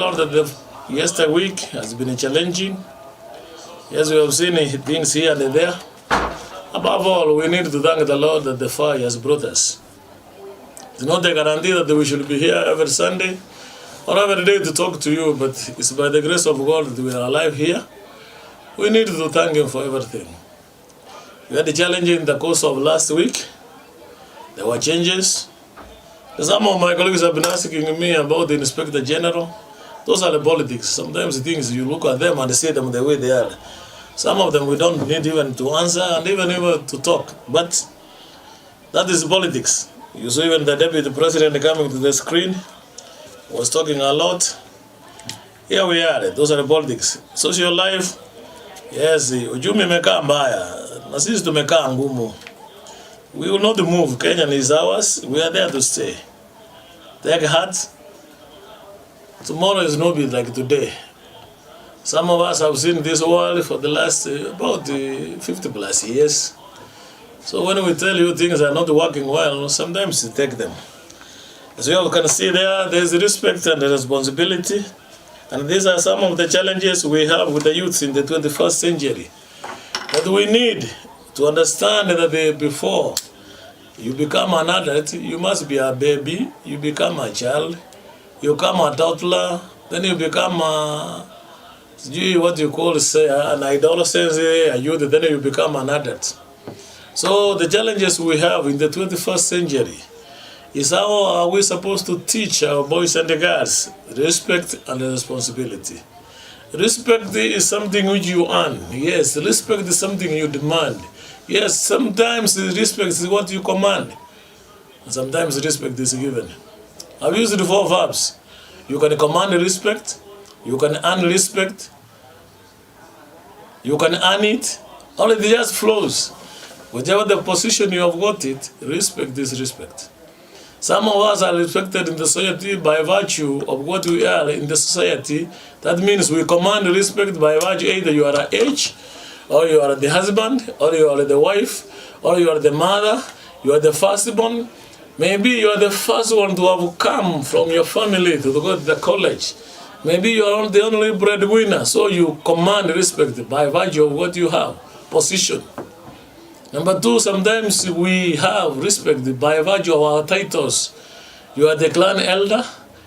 Lord, that the yesterday week has been challenging. Yes, we have seen things here and there. Above all, we need to thank the Lord that the fire has brought us. It's not a guarantee that we should be here every Sunday or every day to talk to you, but it's by the grace of God that we are alive here. We need to thank Him for everything. We had a challenge in the course of last week. There were changes. Some of my colleagues have been asking me about the Inspector General. Those are the politics. Sometimes things you look at them and see them the way they are. Some of them we don't need even to answer and even to talk. But that is politics. You saw even the Deputy President coming to the screen was talking a lot. Here we are. Those are the politics. Social life. Yes, ujumi imekaa mbaya. Na sisi tumekaa ngumu. We will not move. Kenya is ours. We are there to stay. Take heart. Tomorrow is not be like today. Some of us have seen this world for the last about 50 plus years. So when we tell you things are not working well, sometimes you take them. As you can see there is respect and responsibility. And these are some of the challenges we have with the youth in the 21st century. That we need to understand that before you become an adult, you must be a baby, you become a child, you become a toddler, then you become what you call an adolescent, a youth, then you become an adult. So the challenges we have in the 21st century is how are we supposed to teach our boys and girls respect and responsibility. Respect is something which you earn. Yes, respect is something you demand. Yes, sometimes respect is what you command. And sometimes respect is given. I've used the 4 verbs. You can command respect, you can earn respect, you can earn it, or it just flows. Whichever the position you have got it, respect is respect. Some of us are respected in the society by virtue of what we are in the society. That means we command respect by virtue either you are an age, or you are the husband, or you are the wife, or you are the mother, you are the firstborn. Maybe you are the first one to have come from your family to go to the college. Maybe you are the only breadwinner, so you command respect by virtue of what you have, position. Number 2, sometimes we have respect by virtue of our titles. You are the clan elder,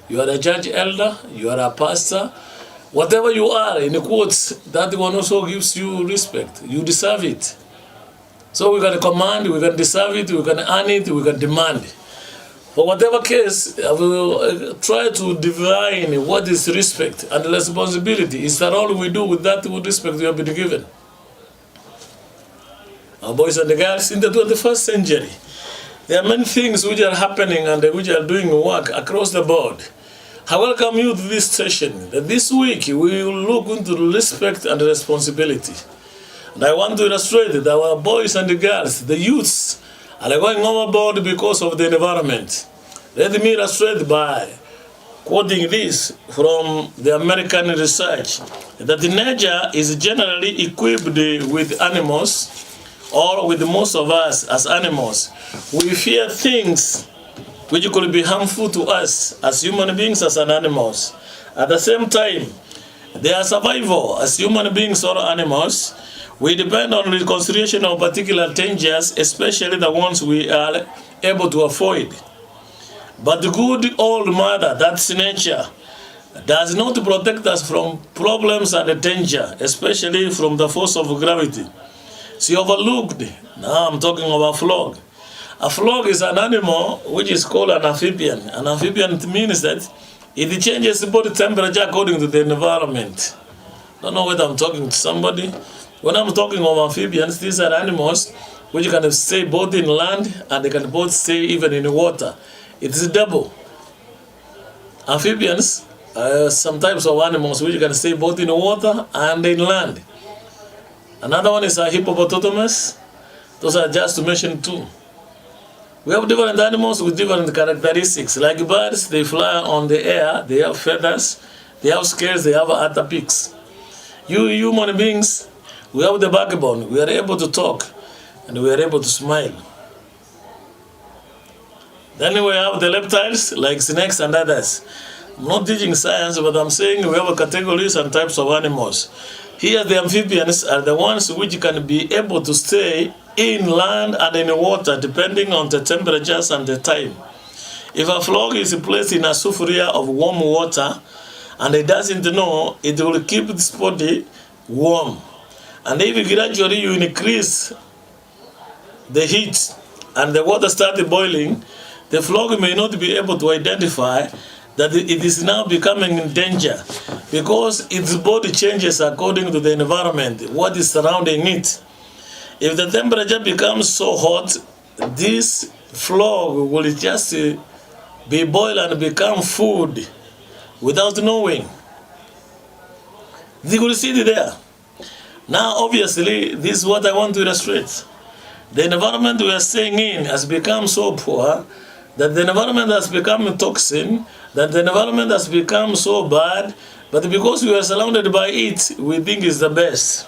you are a judge elder, you are a pastor. Whatever you are, in quotes, that one also gives you respect. You deserve it. So we can command, we can deserve it, we can earn it, we can demand. For whatever case, I will try to define what is respect and responsibility. Is that all we do with that respect we have been given? Our boys and the girls in the 21st century, there are many things which are happening and which are doing work across the board. I welcome you to this session. This week we will look into respect and responsibility. And I want to illustrate that our boys and the girls, the youths, are going overboard because of the environment. Let me illustrate by quoting this from the American research, that nature is generally equipped with animals, or with most of us as animals. We fear things which could be harmful to us as human beings, as animals. At the same time, their survival as human beings or animals, we depend on the consideration of particular dangers, especially the ones we are able to avoid. But the good old mother, that's nature, does not protect us from problems and danger, especially from the force of gravity. She overlooked. Now I'm talking about a frog. A frog is an animal which is called an amphibian. An amphibian means that it changes body temperature according to the environment. Don't know whether I'm talking to somebody. When I'm talking of amphibians, these are animals which can stay both in land and they can both stay even in water. It is double. Amphibians are some types of animals which can stay both in water and in land. Another one is a hippopotamus. Those are just to mention 2. We have different animals with different characteristics. Like birds, they fly on the air, they have feathers, they have scales, they have other beaks. You human beings, we have the backbone. We are able to talk and we are able to smile. Then we have the reptiles like snakes and others. I'm not teaching science, but I'm saying we have categories and types of animals. Here, the amphibians are the ones which can be able to stay in land and in water, depending on the temperatures and the time. If a frog is placed in a sufuria of warm water, and it doesn't know, it will keep its body warm. And if gradually you increase the heat and the water starts boiling, the frog may not be able to identify that it is now becoming in danger, because its body changes according to the environment, what is surrounding it. If the temperature becomes so hot, this frog will just be boiled and become food without knowing. They will sit there. Now, obviously, this is what I want to illustrate. The environment we are staying in has become so poor, that the environment has become toxin, that the environment has become so bad, but because we are surrounded by it, we think it's the best.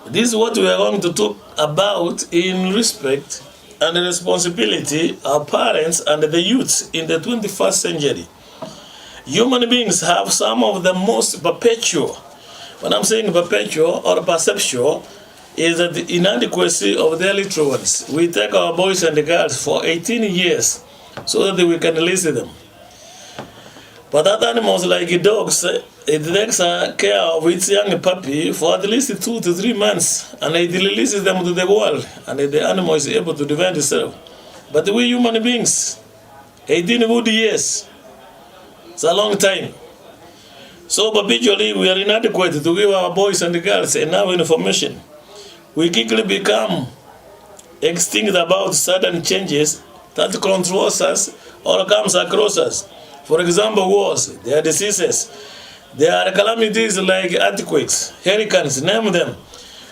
This is what we are going to talk about in respect and responsibility of parents and the youth in the 21st century. Human beings have some of the most perpetual, when I'm saying perpetual or perceptual, is that the inadequacy of their little ones. We take our boys and girls for 18 years so that we can release them. But other animals like dogs, it takes care of its young puppy for at least 2 to 3 months, and it releases them to the world, and the animal is able to defend itself. But we human beings, 18 good years, it's a long time. So perpetually we are inadequate to give our boys and girls enough information. We quickly become extinct about certain changes that controls us or comes across us. For example, wars, there are diseases, there are calamities like earthquakes, hurricanes, name them.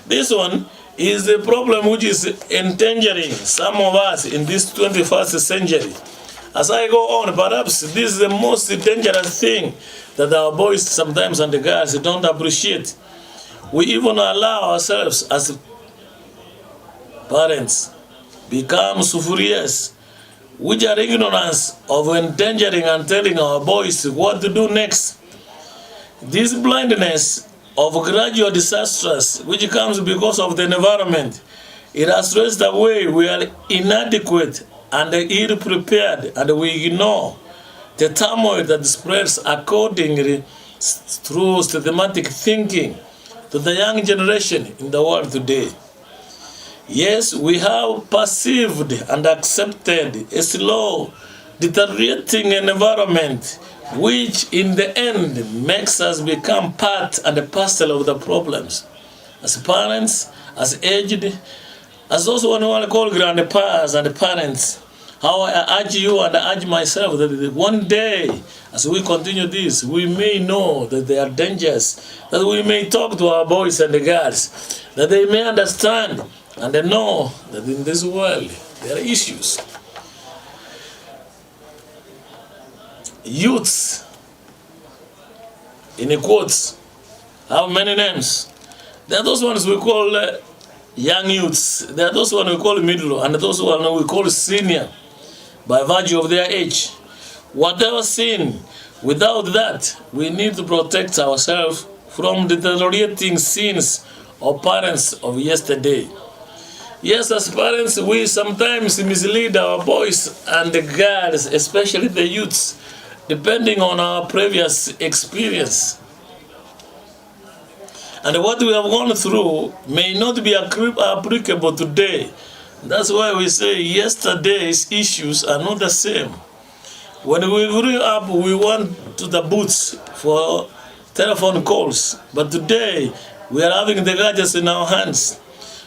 This one is the problem which is endangering some of us in this 21st century. As I go on, perhaps this is the most dangerous thing that our boys sometimes and the girls don't appreciate. We even allow ourselves as parents become sufurias, which are ignorance of endangering and telling our boys what to do next. This blindness of gradual disasters, which comes because of the environment, it has raised the way we are inadequate and ill-prepared, and we ignore the turmoil that spreads accordingly through systematic thinking to the young generation in the world today. Yes, we have perceived and accepted a slow, deteriorating environment, which in the end makes us become part and parcel of the problems. As parents, as aged, as those one who I call grandpas and parents, how I urge you and I urge myself that one day, as we continue this, we may know that there are dangers, that we may talk to our boys and the girls, that they may understand and they know that in this world there are issues. Youths, in quotes, have many names. There are those ones we call young youths. There are those ones we call middle, and those ones we call senior, by virtue of their age. Whatever sin, without that, we need to protect ourselves from the deteriorating sins of parents of yesterday. Yes, as parents, we sometimes mislead our boys and the girls, especially the youths, depending on our previous experience. And what we have gone through may not be applicable today. That's why we say yesterday's issues are not the same. When we grew up, we went to the booths for telephone calls, but today we are having the gadgets in our hands.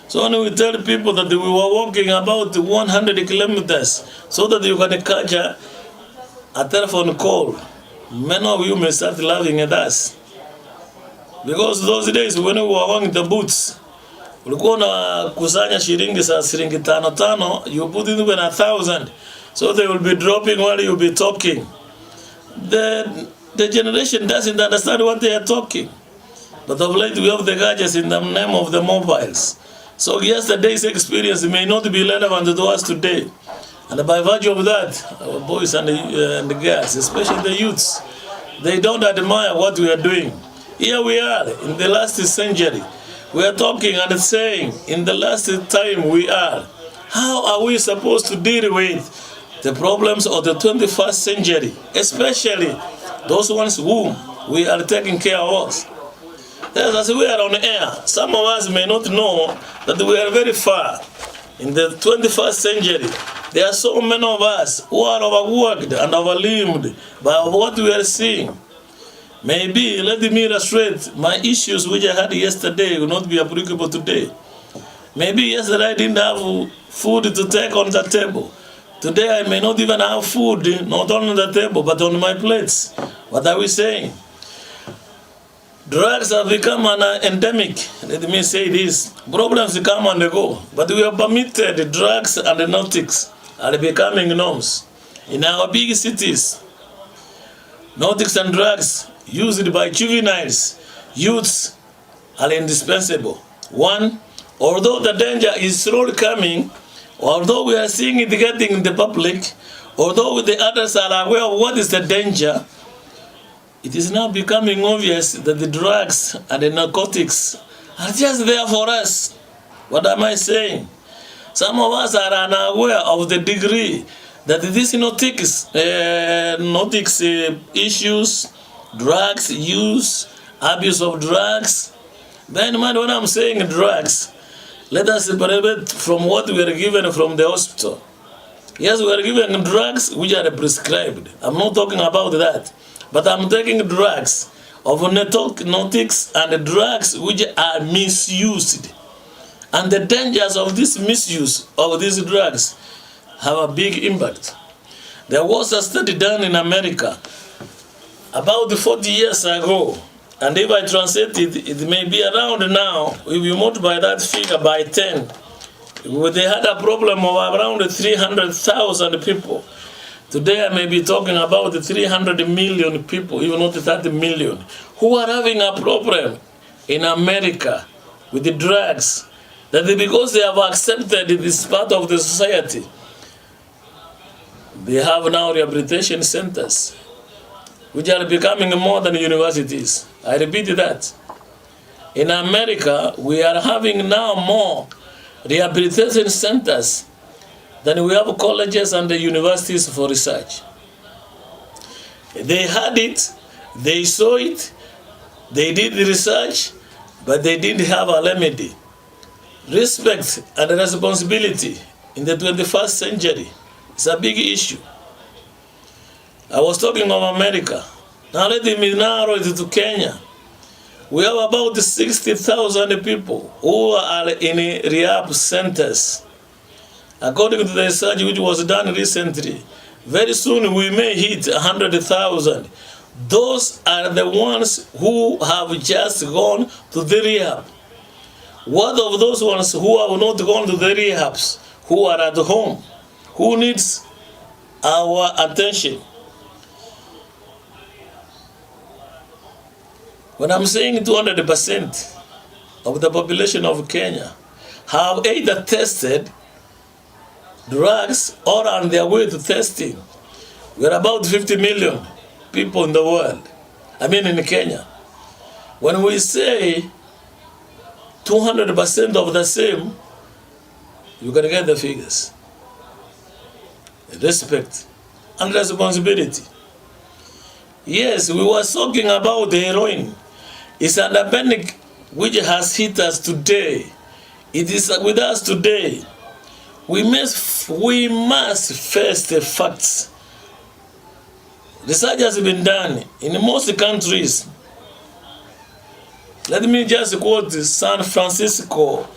So when we tell people that we were walking about 100 kilometers so that you can catch a telephone call, many of you may start laughing at us. Because those days when we were going to the booths, ulikuwa unakusanya shilingi za shilingi 5 you put it in 1,000, so they will be dropping while you be talking. The generation doesn't understand what they are talking. But of late we have the gadgets in the name of the mobiles. So yesterday's experience may not be relevant to us today. And by virtue of that, our boys and the girls, especially the youths, they don't admire what we are doing. Here we are in the last century. We are talking and saying in the last time we are. How are we supposed to deal with the problems of the 21st century, especially those ones whom we are taking care of us? Yes, as we are on air, some of us may not know that we are very far in the 21st century. There are so many of us who are overworked and overlimbed by what we are seeing. Maybe let me illustrate my issues which I had yesterday will not be applicable today. Maybe yesterday I didn't have food to take on the table. Today I may not even have food, not on the table, but on my plates. What are we saying? Drugs have become an endemic. Let me say this. Problems come and go. But we have permitted drugs and narcotics are becoming norms. In our big cities, narcotics and drugs used by juveniles, youths are indispensable. One, although the danger is slowly coming, although we are seeing it getting in the public, although the others are aware of what is the danger, it is now becoming obvious that the drugs and the narcotics are just there for us. What am I saying? Some of us are unaware of the degree that these narcotics issues, drugs use, abuse of drugs. Bear in mind when I'm saying drugs, let us separate from what we are given from the hospital. Yes, we are given drugs which are prescribed. I'm not talking about that. But I'm taking drugs of narcotics and drugs which are misused. And the dangers of this misuse of these drugs have a big impact. There was a study done in America about 40 years ago. And if I translate it, it may be around now, if you multiply that figure by 10, they had a problem of around 300,000 people. Today I may be talking about the 300 million people, even not 30 million, who are having a problem in America with the drugs, that because they have accepted this part of the society, they have now rehabilitation centers, which are becoming more than universities. I repeat that. In America, we are having now more rehabilitation centers than we have colleges and the universities for research. They had it, they saw it, they did the research, but they didn't have a remedy. Respect and responsibility in the 21st century is a big issue. I was talking of America. Now let me narrow it to Kenya. We have about 60,000 people who are in rehab centers. According to the research which was done recently, very soon we may hit 100,000. Those are the ones who have just gone to the rehab. What of those ones who have not gone to the rehabs, who are at home, who needs our attention? When I'm saying 200% of the population of Kenya have either tested drugs or on their way to testing. We're about 50 million people in the world. I mean in Kenya. When we say 200% of the same, you can get the figures. Respect and responsibility. Yes, we were talking about the heroin. It's an epidemic which has hit us today. It is with us today. We must face the facts. Research has been done in most countries. Let me just quote San Francisco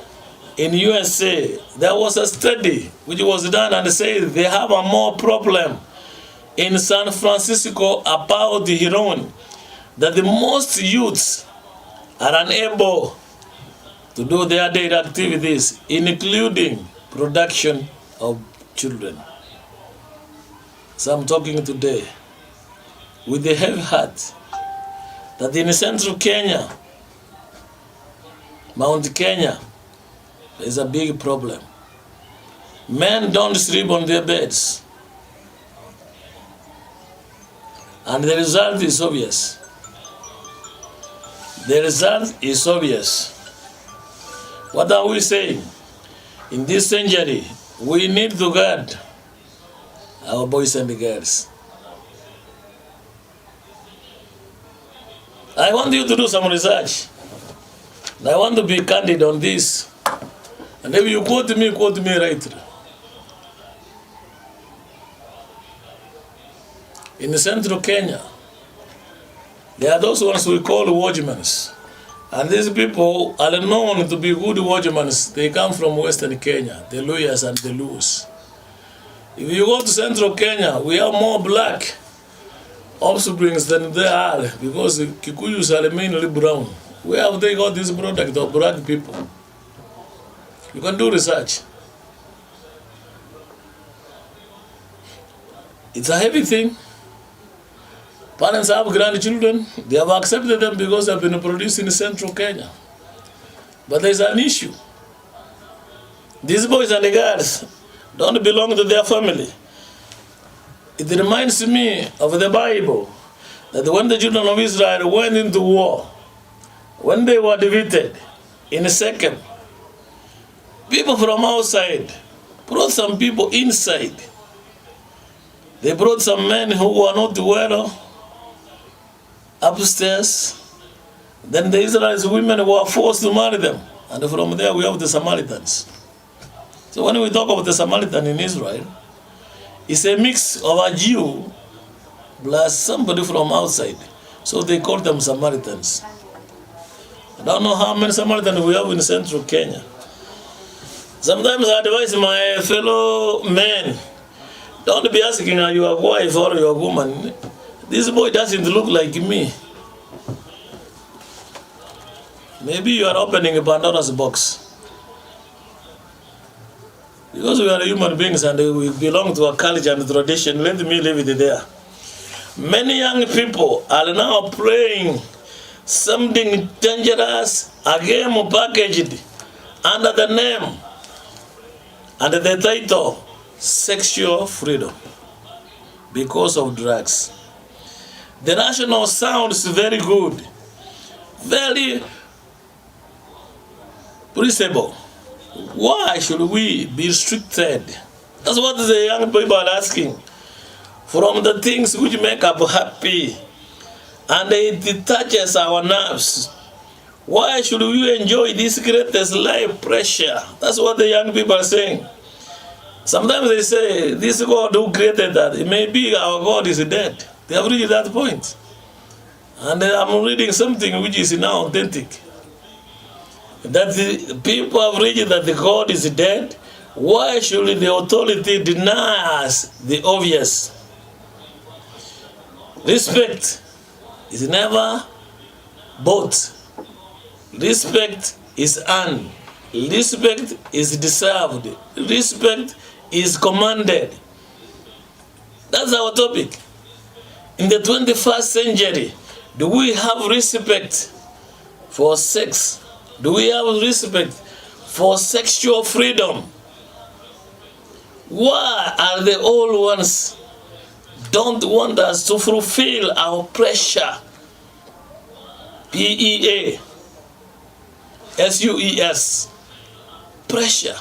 in USA. There was a study which was done and said they have a more problem in San Francisco about the heroin, that the most youths are unable to do their daily activities, including production of children. So I'm talking today with a heavy heart that in central Kenya, Mount Kenya, there is a big problem. Men don't sleep on their beds. And the result is obvious. The result is obvious. What are we saying? In this century, we need to guard our boys and girls. I want you to do some research. I want to be candid on this. And if you quote me right. In central Kenya, there are those ones we call watchmen. And these people are known to be good watchmen. They come from Western Kenya, the Luyas and the Luos. If you go to central Kenya, we have more black offsprings than they are, because Kikuyus are mainly brown. Where have they got this product of black people? You can do research. It's a heavy thing. Parents have grandchildren. They have accepted them because they have been produced in central Kenya. But there's an issue. These boys and the girls don't belong to their family. It reminds me of the Bible, that when the children of Israel went into war, when they were defeated in Shechem, people from outside brought some people inside. They brought some men who were not well upstairs. Then the Israelite women were forced to marry them. And from there we have the Samaritans. So when we talk about the Samaritan in Israel, it's a mix of a Jew plus somebody from outside. So they call them Samaritans. I don't know how many Samaritans we have in central Kenya. Sometimes I advise my fellow men, don't be asking your wife or your woman, this boy doesn't look like me. Maybe you are opening a Pandora's box. Because we are human beings and we belong to a culture and tradition, let me leave it there. Many young people are now playing something dangerous, a game packaged under the name, under the title, sexual freedom, because of drugs. The rationale sounds very good, very reasonable. Why should we be restricted? That's what the young people are asking. From the things which make us happy, and it touches our nerves. Why should we enjoy this greatest life pressure? That's what the young people are saying. Sometimes they say, this God who created that, it may be our God is dead. They have reached that point. And I'm reading something which is now authentic. That the people have reached that the God is dead. Why should the authority deny us the obvious? Respect is never bought. Respect is earned. Respect is deserved. Respect is commanded. That's our topic. In the 21st century, do we have respect for sex? Do we have respect for sexual freedom? Why are the old ones don't want us to fulfill our pressure? PEA, SUES, pressure.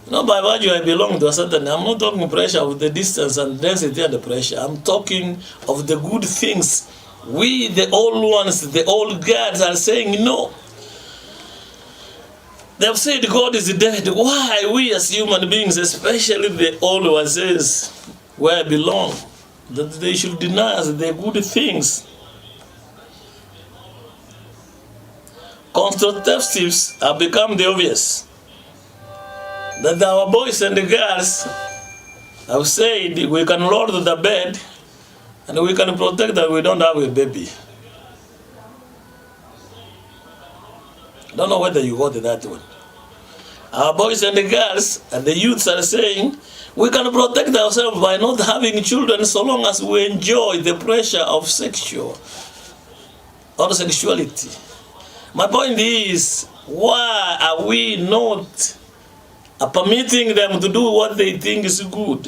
Not by virtue I belong to a certain, I'm not talking pressure of the distance and density and the pressure. I'm talking of the good things. We, the old ones, the old guards are saying no. They've said God is dead. Why we as human beings, especially the old ones, says where I belong, that they should deny us the good things. Contraceptives have become the obvious. That our boys and the girls have said we can lower the bed and we can protect that we don't have a baby. I don't know whether you got that one. Our boys and the girls and the youths are saying we can protect ourselves by not having children so long as we enjoy the pressure of sexual or sexuality. My point is, why are we not are permitting them to do what they think is good.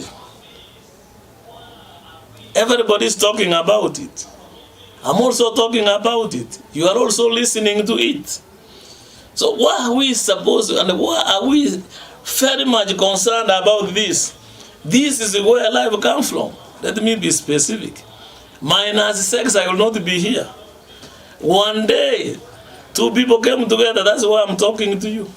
Everybody's talking about it. I'm also talking about it. You are also listening to it. So why are we supposed to, and why are we very much concerned about this? This is where life comes from. Let me be specific. Minus sex, I will not be here. One day, two people came together. That's why I'm talking to you.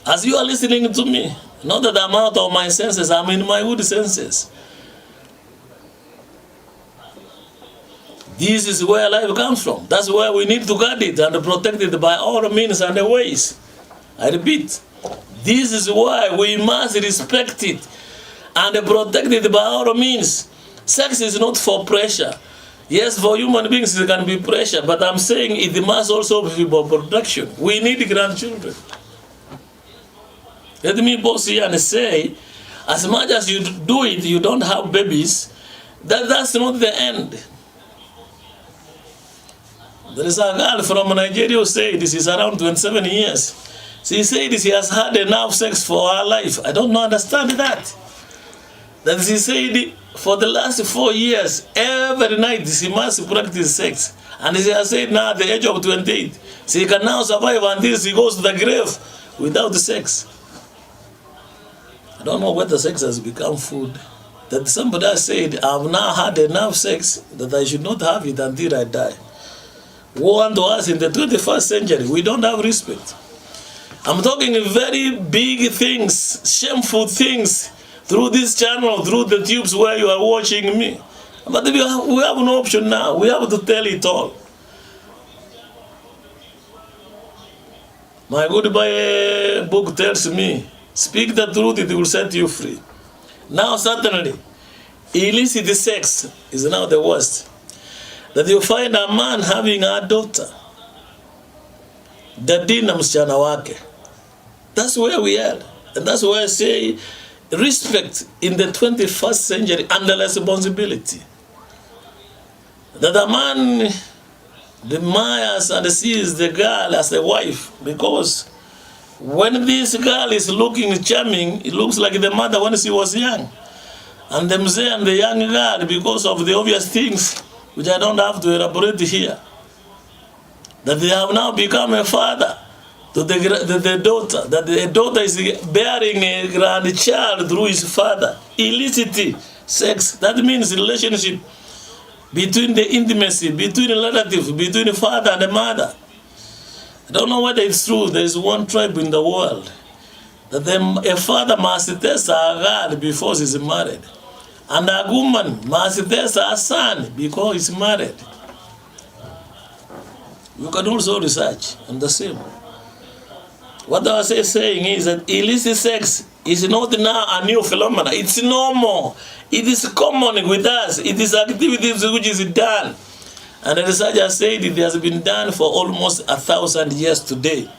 As you are listening to me, not that I'm out of my senses, I'm in my good senses. This is where life comes from. That's why we need to guard it and protect it by all means and ways. I repeat, this is why we must respect it and protect it by all means. Sex is not for pressure. Yes, for human beings it can be pressure, but I'm saying it must also be for protection. We need grandchildren. Let me pause here and say, as much as you do it, you don't have babies, that's not the end. There is a girl from Nigeria who said this is around 27 years. She said she has had enough sex for her life. I don't understand that. That she said for the last 4 years, every night she must practice sex. And she has said now at the age of 28, she can now survive until she goes to the grave without sex. I don't know whether sex has become food. That somebody has said, I've now had enough sex that I should not have it until I die. Woe unto us in the 21st century. We don't have respect. I'm talking very big things, shameful things, through this channel, through the tubes where you are watching me. But we have no option now. We have to tell it all. My goodbye book tells me, speak the truth, it will set you free. Now certainly, illicit sex is now the worst. That you find a man having a daughter, dadi na msichana wake. That's where we are. And that's why I say respect in the 21st century and the responsibility. That a man admires and sees the girl as a wife, because when this girl is looking charming, it looks like the mother when she was young. And the mzee and the young girl, because of the obvious things which I don't have to elaborate here, that they have now become a father to the daughter, that the daughter is bearing a grandchild through his father. Illicit sex, that means relationship between the intimacy, between a relative, between a father and a mother. I don't know whether it's true. There is one tribe in the world that a father must test a girl before she's married, and a woman must test a son before he's married. You can also research on the same. What I was saying is that illicit sex is not now a new phenomenon. It's normal. It is common with us. It is activities which is done. And the researcher said it has been done for almost 1,000 years today.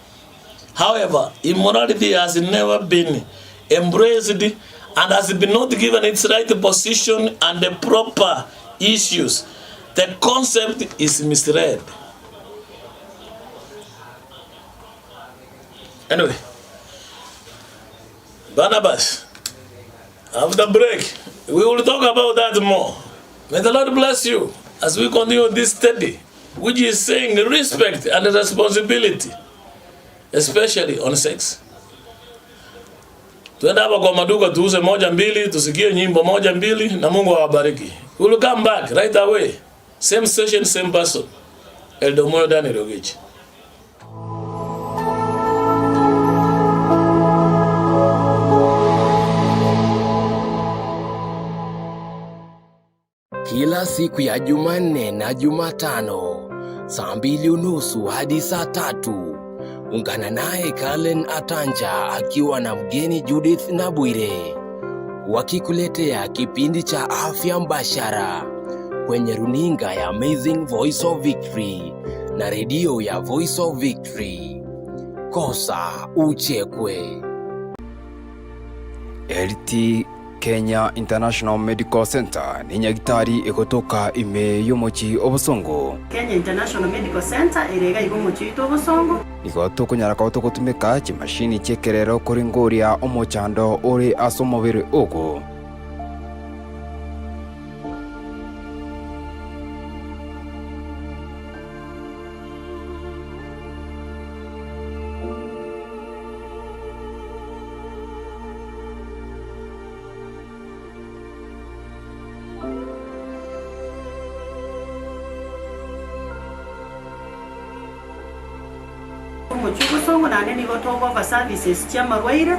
However, immorality has never been embraced and has been not given its right position and the proper issues. The concept is misread. Anyway, Barnabas, after break, we will talk about that more. May the Lord bless you as we continue this study, which is saying respect and responsibility, especially on sex. Tuenda hapa kwa maduka tuuze moja mbili, tusikie nyimbo moja mbili, na Mungu awabariki. We will come back right away. Same session, same person. Elder Moyo Daniel Ogechi. Kila siku ya Jumanne na Jumatano, saa 2:30 hadi saa 3, ungana naye Kalen Atanja akiwa na mgeni Judith Nabwire, wakikuletea kipindi cha afya mbashara kwenye runinga ya Amazing Voice of Victory na redio ya Voice of Victory. Kosa uchekwe. LT Kenya International Medical Center ni nyagitari ikotoka ime yomochi obosongo. Kenya International Medical Center irega igomochi ito obosongo. Igoto kunyaraka otogotumika chimashini chekerero koringoria omochando ore asomobere ogo. Songo na nene go talk over services chia marwaira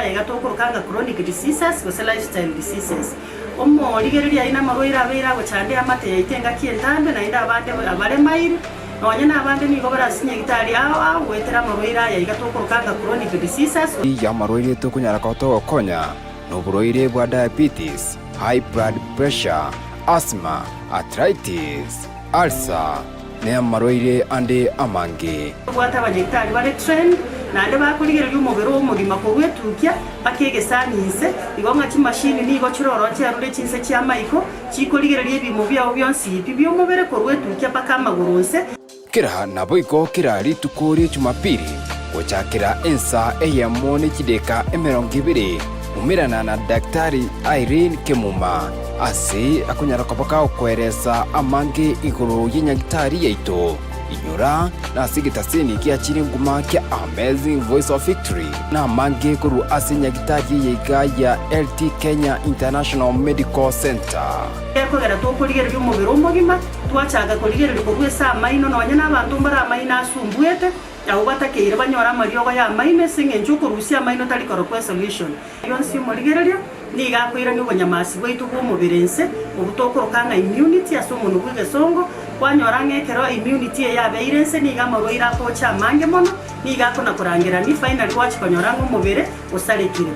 ya gatoko kanga chronic diseases go lifestyle diseases omo ligereria ina marwaira abera go chande amate itenga kientambe na ida abande abare mairi nonya na abande ni go barasinye gitari aho wetera marwaira ya gatoko kanga chronic diseases ya marwaira to kunyara kato konya no burwaire bwa diabetes, high blood pressure, asthma, arthritis, ulcer ne marwaire ande amange gwata abanyekitari bare trained nande bakurigereria umubiri w'umugima kurwetukia bakegesanise igonga kimashini nigo kiroro cyarure kinse kya maiko kikurigereria ebimo byawo byonsi by'umubiri kurwetukia bakamagurunse kira nabo iko kira ritukuri Jumapili gochakira ensa eyamone kideka 20 umirana na Daktari Irene Kimuma ase akunyara kabaka okweresa amange iguru y'inyagitari yaito inyura na sigitasini kia chiringuma kia Amazing Voice of Victory na amange guru ase nyagitari yiga ya LT Kenya International Medical Center ekogera tokurigereria umubiri w'umugima twachaga kurigereria kurwesa amaino nonya n'abantu mbara amaino asumbuete aho batakeire banyora amariogo ya amaino singe njukurusia amaino tari korokwe solution yonsi murigereria niga kwira ni ubonyamasi bwaitu bw'umubirense ubutokoro kanga immunity asomuntu bw'Igesongo kwanyora ngekero immunity yabeyirense niga marwaira ko chamange mono niga kona kurangira ni final watch konyora ng'umubire usarekire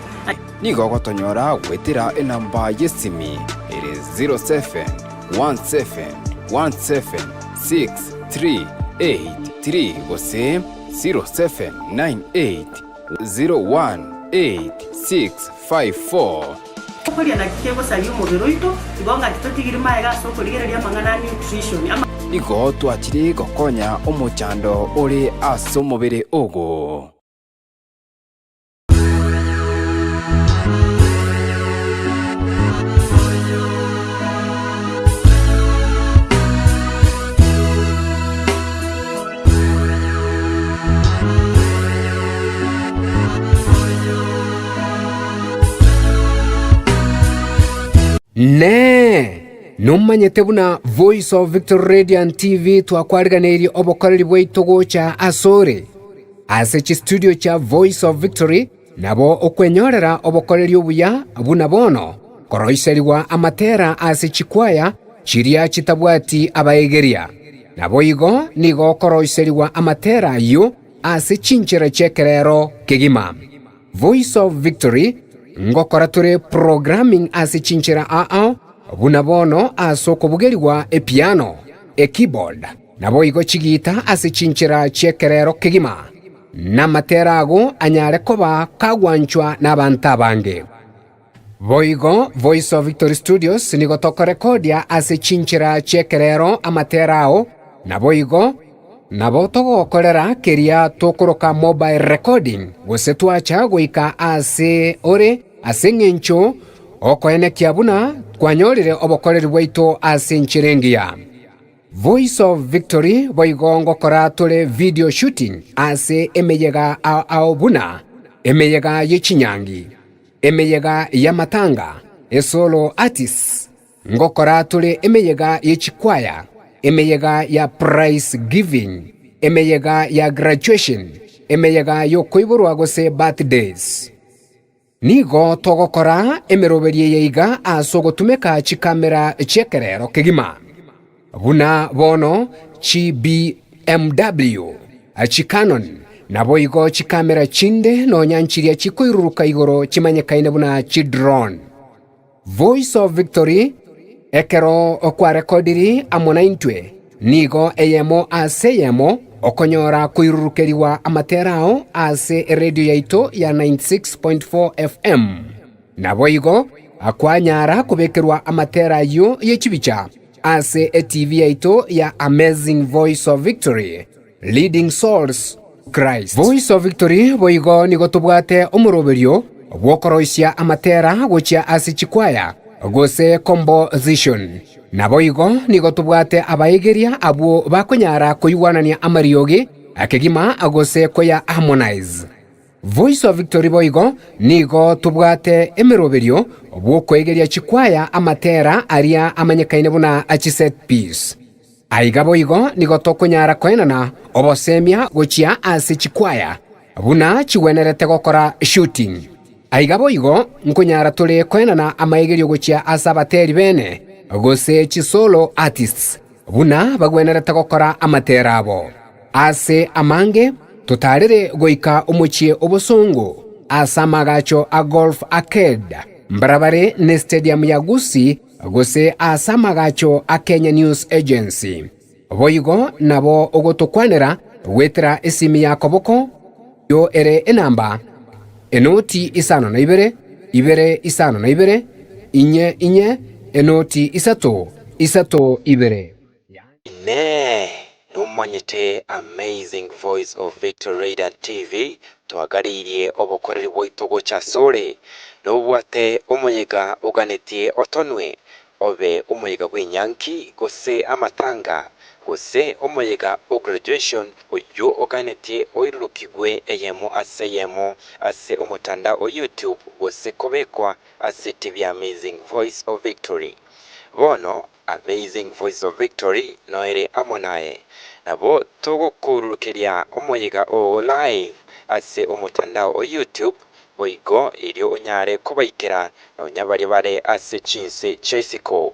niga gotonyora gwetira enamba yesimi ere 0717176383 gose 0798018654 kuria na kikego sali umubiri wito igonga titotigiri maega so kurigereria mangana nutrition nigo twachiri gokonya omochando ore asomobere ogo Ne numanyete buna Voice of Victory Radio TV twakwariganirie obokoreri bwaitu gocha asore ase chi studio cha Voice of Victory nabo okwenyorera obokoreri obuya buna bono koroiseriwa amatera ase chikwaya chiria chitabwati abaegeria nabo igo nigo koroiseriwa amatera yo ase chinchera chekerero kegima Voice of Victory ngokora ture programming ase chinchera buna bono asoko bugeriwa epiano keyboard nabo igo chigita ase chinchera chekerero kegima na materago anyare koba kagwanchwa n'abantu abange boigo Voice of Victory Studios nigo toko recordia ase chinchera chekerero amaterao nabo igo nabo togokorera keria tokoroka mobile recording gose twacha goika ase ore ase ngencho okoenekia buna kwanyorire obokoreri bwaitu ase nchirengia Voice of Victory boigongo kora tole video shooting ase emeyega ao buna emeyega yechinyangi emeyega ya matanga esolo artists ngokora tole emeyega yechikwaya emeyega ya prize giving emeyega ya graduation emeyega yo koiburwa gose birthdays nigo togokora emeroberie yeiga asogotumeka chikamera chekerero kegima buna bono chi BMW chi Canon nabo igo chikamera chinde no nyanchiria chikoiruruka igoro chimanyekaine buna chi drone Voice of Victory ekero okwa rekodiri amona intwe nigo eyemo aseyemo okonyora kuirurukeriwa amaterao ase radio yaito ya 96.4 FM nabo igo akwanyara kubekirwa amatera yo yechibicha ase TV yaito ya Amazing Voice of Victory, Leading Souls Christ. Voice of Victory boigo nigo tubwate umuroberio bwokoroisia amatera gochia ase chikwaya gose composition. Na boigo nigo tubwate abaigeria abo bakonyara koyuanania amariogi akegima agose koya harmonize. Voice of Victory boigo nigo tubwate emiroberio bwokwegeria chikwaya amatera aria amanyekaine buna achiset peace. Aiga boigo nigo tokonyara koenana obosemia gochia ase chikwaya buna chiwenerete gokora shooting. Aiga boigo nkonyara tole koenana amaigerio gochia ase abateri bene gose chisolo artists buna bagwenerete gokora amatera abo. Ase amange tutarire goika omochie obosongo asa magacho a golf arcade mbarabare ne stadium ya Gusii gose asa magacho a Kenya News Agency. Boigo nabo ogotokwanera wetera esimi ya koboko yo ere enamba enoti isano na ibere isano na ibere inye enoti isato ibere. Ne numanyite Amazing Voice of Victory Radio TV twagaririe obokoreri bwaitu gocha sore nobwate omuyiga uganetie otonwe obe omuyiga bw'inyanki gose amatanga gose omuyiga o graduation oyo uganetie oirukigwe eyemo ase omutanda o YouTube gose kobekwa ase TV Amazing Voice of Victory. Bono Amazing Voice of Victory noere amonae nabo tugukurukeria omuyiga o live ase omutandao o YouTube boigo irio onyare kubaikira nonyabari bare ase chinse chesiko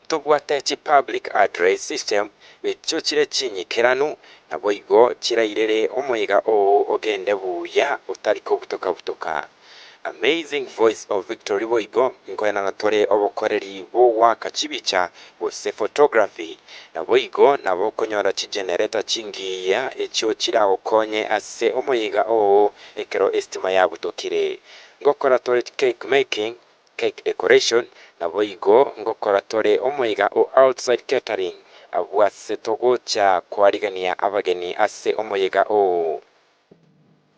tubwate chi public address system bicho chire chinyikiranu na boigo chirairere omuyiga o ogende buya utariko butoka. Amazing Voice of Victory boigo nkoena natore obokoreri bo waka chibicha gose photography na boigo nabo konyora chi generator chingiya echo chira okonye ase omuyiga o ekero estima ya butokire ngokora tore cake making, cake decoration na boigo ngokora tore omuyiga o outside catering abwase togocha kwarigania abageni ase omuyiga o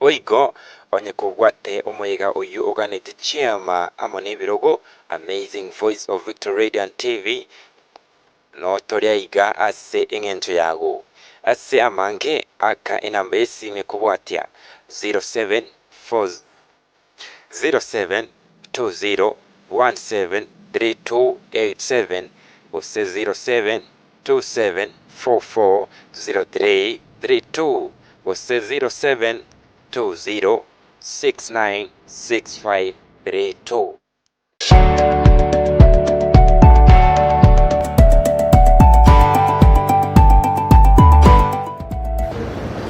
oigo onye kugwate omuyiga oyu oganete chiama amone birogo Amazing Voice of Victory Radio TV no toria iga ase engento yago ase amange aka enamba esime kubwatia 0720173287 ose 0727440332 ose 0720696532.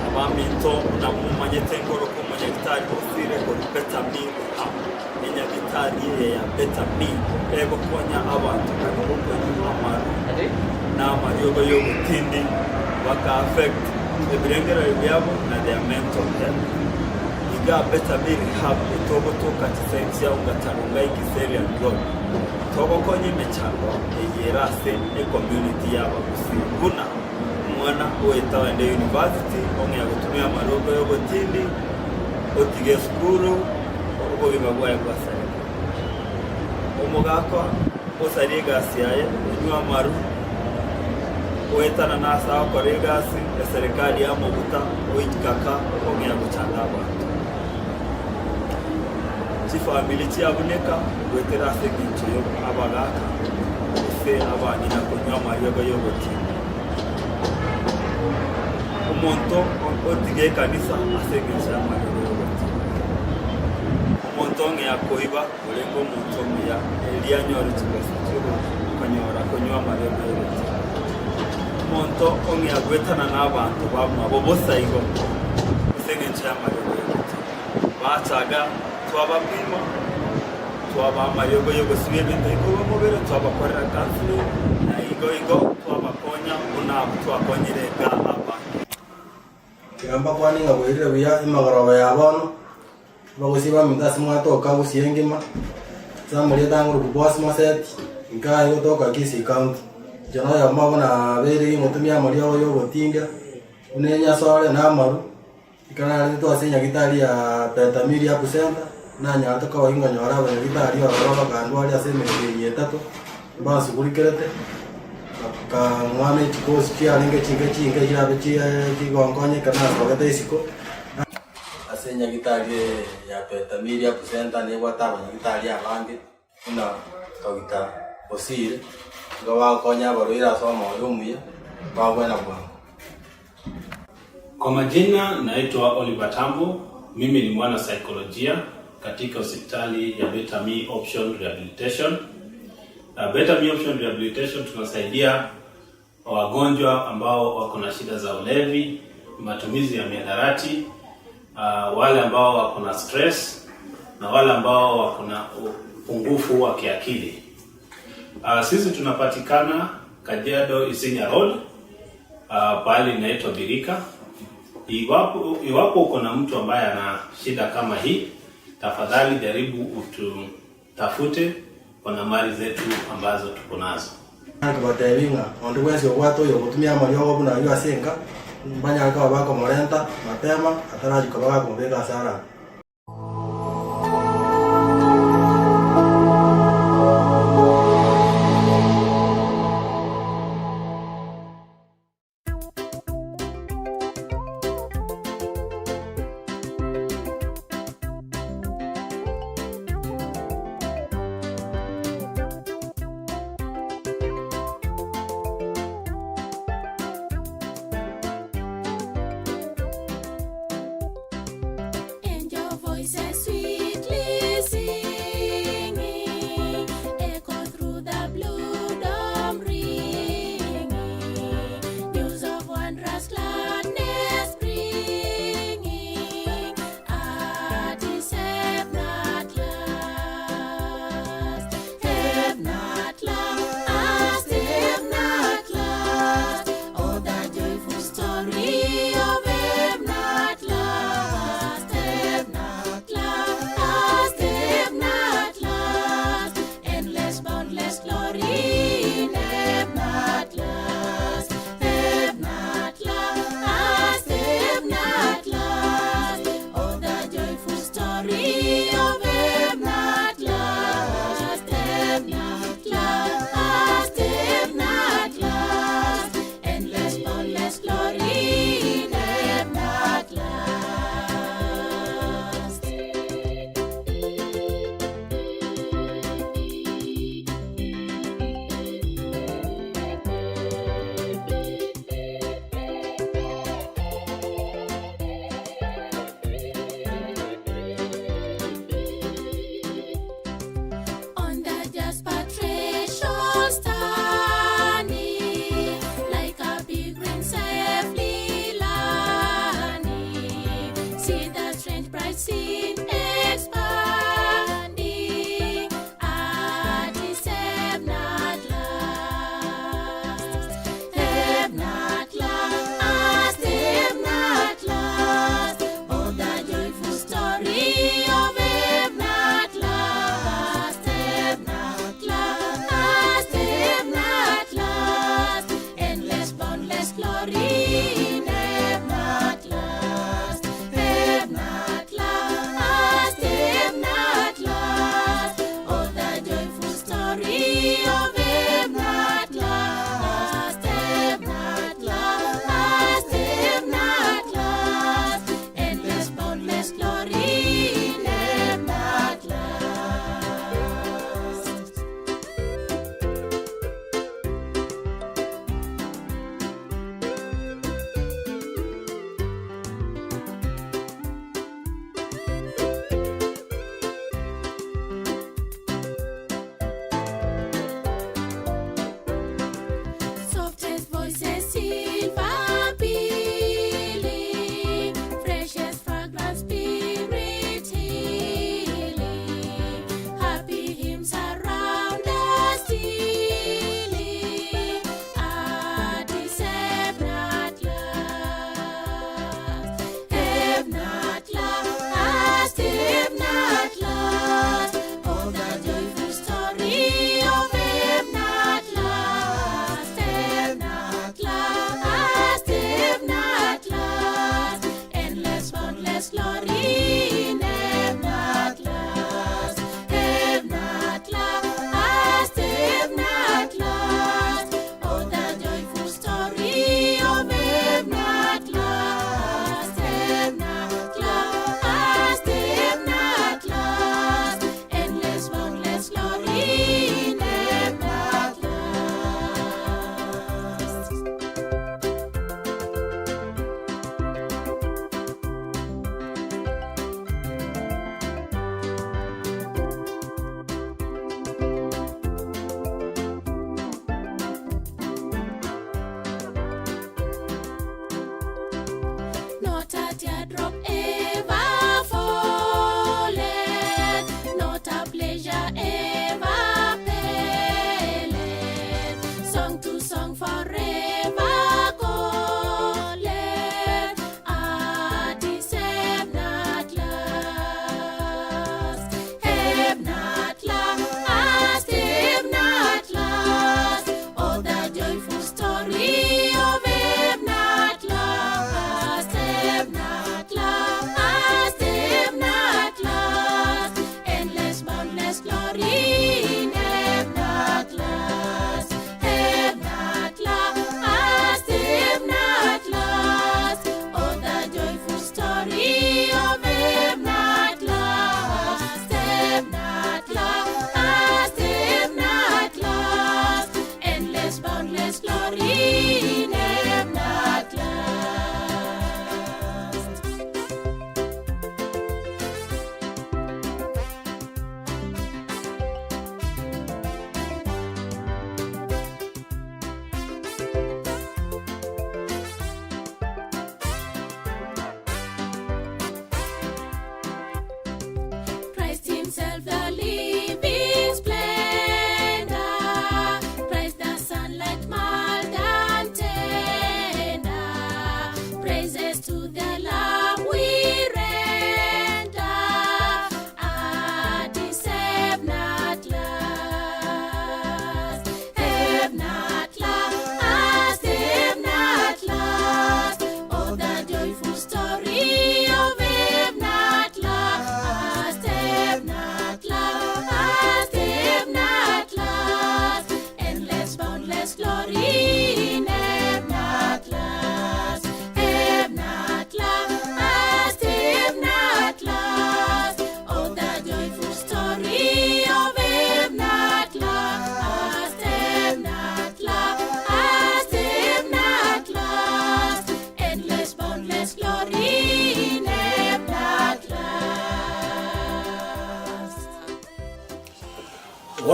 Abamito na mumanyete ngoro ko manyetari ofire ko beta mi enya bitari ya beta mi ego konya abantu kandi ko amaru na mariyogo yo mutindi waka affect ebirengera byabo na their mental health. Iga beta mi rehab itogo toka tsensi ya ungatarunga ikiseri ya God togo konye mechango eyerase e community yaba kusibuna mwana oetawa ende university onge agutumia marogo yo gotindi otige skuru ogo bibagwaye kwasa omugako osariga siaye nywa maru oetana nasa okoregasi ya serikali ya Mobuta oitkaka onge aguchandaba chifamili chiabuneka wetera sekincho yo abagaka ese abani na kunywa mayogo yo gotindi umuntu otige kanisa asegesha amayogo yo gotindi umuntu onge yakoiba urengo umuntu ya Elia nyoro chibasa chibo kanyora kunywa mayogo yo gotindi umuntu onge agwetana n'abantu bamwe abo bosaigo asegesha amayogo yo gotindi bacaga twabapima twaba amayogo yo gosibe bintego mubere twabakorera kansile na igo twabakonya unabu twakonyerega abantu kiramba kwani ngabwirire buya imagoroba yabono bagusiba mudasi mwatoka gusiyengima Samuli tangu kuboss maset ngai kutoka Kisii County. Jana ya mabona beri mutumia mali yo gotinga. Unenya sore na maru. Ikana nito asenya gitari ya Betamil ya kusenta na nyata kwa inga nyora wa gitari ya roba kandwa ya sema ni tatu. Basi kulikerete. Ka mwane chikosi kia ninge chinge ya bechi kigongonye kana kwa desiko. Asenya gitari ya Betamil ya kusenta ni wata gitari ya langi. Una kawita osire gawa konya baruira soma yumuye bawe na bwana. Kwa majina naitwa Oliver Tambo, mimi ni mwana saikolojia katika hospitali ya Betamil Option Rehabilitation. Betamil Option Rehabilitation tunasaidia wagonjwa ambao wako na shida za ulevi, matumizi ya mihadarati, wale ambao wako na stress na wale ambao wako na upungufu wa kiakili. Sisi tunapatikana Kajiado Isinya Road, pahali inaitwa Birika. Iwapo uko na mtu ambaye ana shida kama hii, tafadhali jaribu utafute kwa nambari zetu ambazo tuko nazo. Kubatevinga onde wese wato yo kutumia mali yo buna yo asenga banya ka bako morenta mapema ataraji ka bako mbega sara.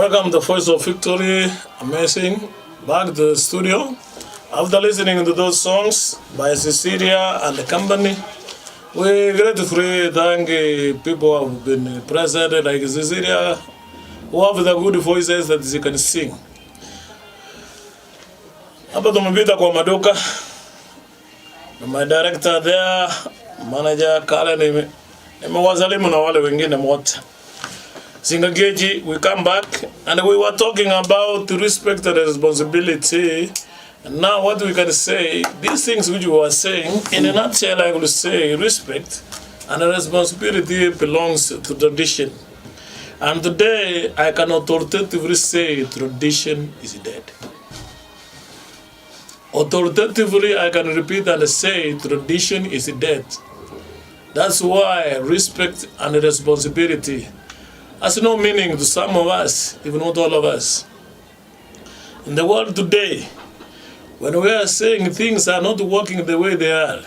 Welcome to Voice of Victory. Amazing. Back to the studio. After listening to those songs by Cecilia and the company, we're gratefully thank people who have been present, like Cecilia, who have the good voices that they can sing. Hapa tumepita kwa maduka. My director there, manager Kalen, nimewasalimu na wale wengine wote. Singageji, we come back and we were talking about respect and responsibility. And now what we can say, these things which we were saying, in a nutshell I will say respect and responsibility belongs to tradition. And today I can authoritatively say tradition is dead. Authoritatively I can repeat and say tradition is dead. That's why respect and responsibility has no meaning to some of us, if not all of us. In the world today, when we are saying things are not working the way they are,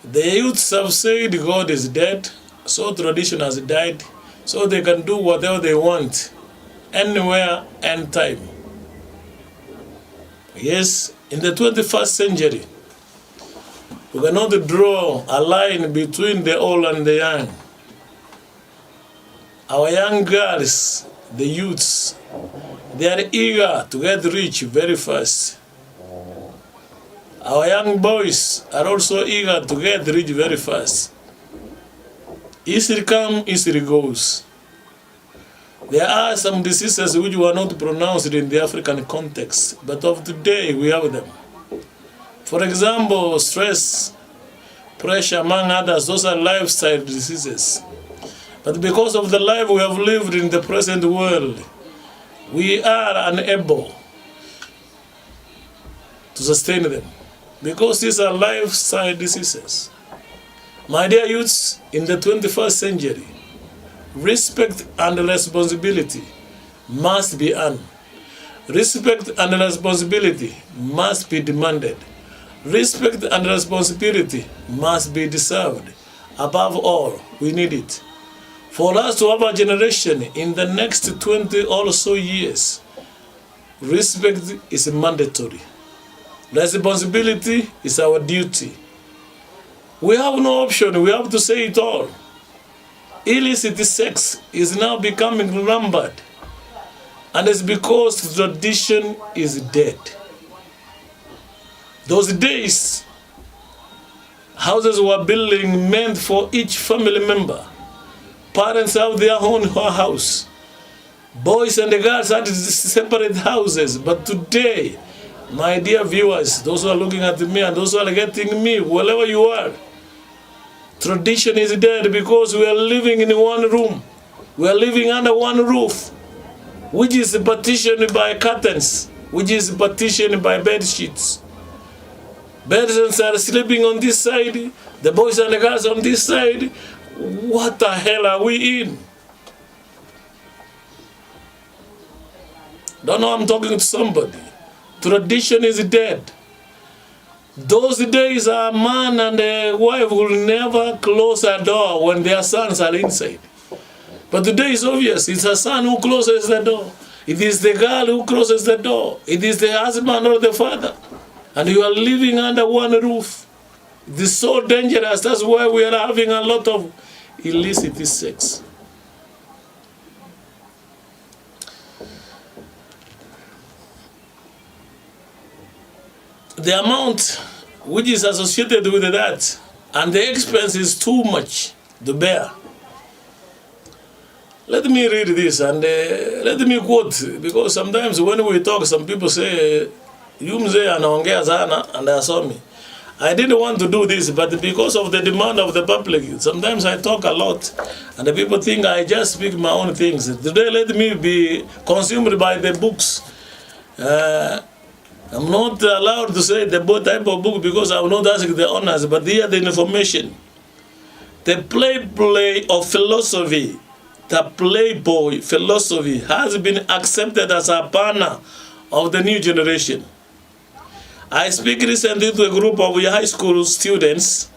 the youths have said God is dead, so tradition has died, so they can do whatever they want, anywhere, anytime. Yes, in the 21st century, we cannot draw a line between the old and the young. Our young girls, the youths, they are eager to get rich very fast. Our young boys are also eager to get rich very fast. Easily come, easily goes. There are some diseases which were not pronounced in the African context, but of today we have them. For example, stress, pressure, among others, those are lifestyle diseases. But because of the life we have lived in the present world, we are unable to sustain them. Because these are lifestyle diseases. My dear youths, in the 21st century, respect and responsibility must be earned. Respect and responsibility must be demanded. Respect and responsibility must be deserved. Above all, we need it. For us to have a generation in the next 20 or so years, respect is mandatory. Responsibility is our duty. We have no option, we have to say it all. Illicit sex is now becoming rampant, and it's because tradition is dead. Those days, houses were building meant for each family member. Parents have their own house. Boys and the girls had separate houses. But today, my dear viewers, those who are looking at me and those who are getting me, wherever you are, tradition is dead because we are living in one room. We are living under one roof, which is partitioned by curtains, which is partitioned by bed sheets. Persons are sleeping on this side, the boys and the girls on this side. What the hell are we in? Don't know, I'm talking to somebody. Tradition is dead. Those days a man and a wife will never close a door when their sons are inside. But today is obvious. It's a son who closes the door. It is the girl who closes the door. It is the husband or the father. And you are living under one roof. It is so dangerous. That's why we are having a lot of illicit sex. The amount which is associated with that and the expense is too much to bear. Let me read this and let me quote, because sometimes when we talk, some people say, "You mzee anaongea sana," and I saw me. I didn't want to do this, but because of the demand of the public, sometimes I talk a lot, and the people think I just speak my own things. Today, let me be consumed by the books. I'm not allowed to say the type of book because I will not ask the owners, but here the information. The play of philosophy, the Playboy philosophy has been accepted as a banner of the new generation. I speak recently to a group of high school students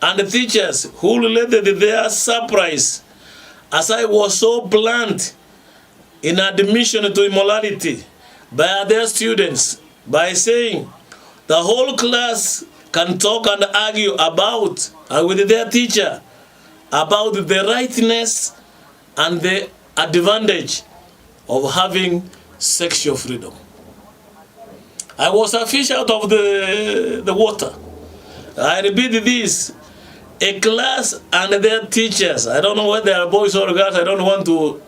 and teachers who related their surprise as I was so blunt in admission to immorality by their students by saying the whole class can talk and argue about with their teacher about the rightness and the advantage of having sexual freedom. I was a fish out of the water. I repeat this. A class and their teachers, I don't know whether they are boys or girls, I don't want to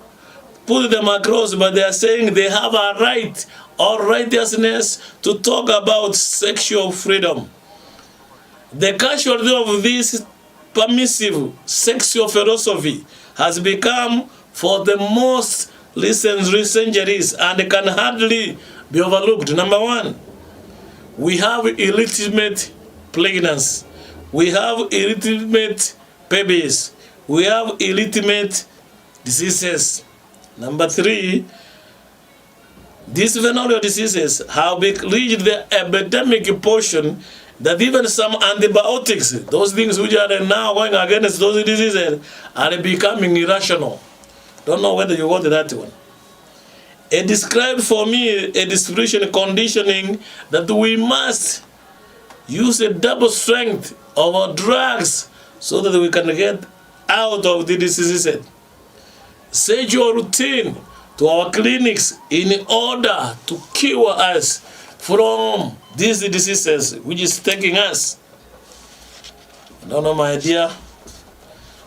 put them across, but they are saying they have a right or righteousness to talk about sexual freedom. The casualty of this permissive sexual philosophy has become for the most recent centuries and can hardly be overlooked. Number one, we have illegitimate pregnancy. We have illegitimate babies. We have illegitimate diseases. Number three, these venereal diseases have reached the epidemic portion that even some antibiotics, those things which are now going against those diseases, are becoming irrational. Don't know whether you got that one. It described for me a desperation conditioning that we must use a double strength of our drugs so that we can get out of the diseases. Set your routine to our clinics in order to cure us from these diseases which is taking us. I don't know, my dear.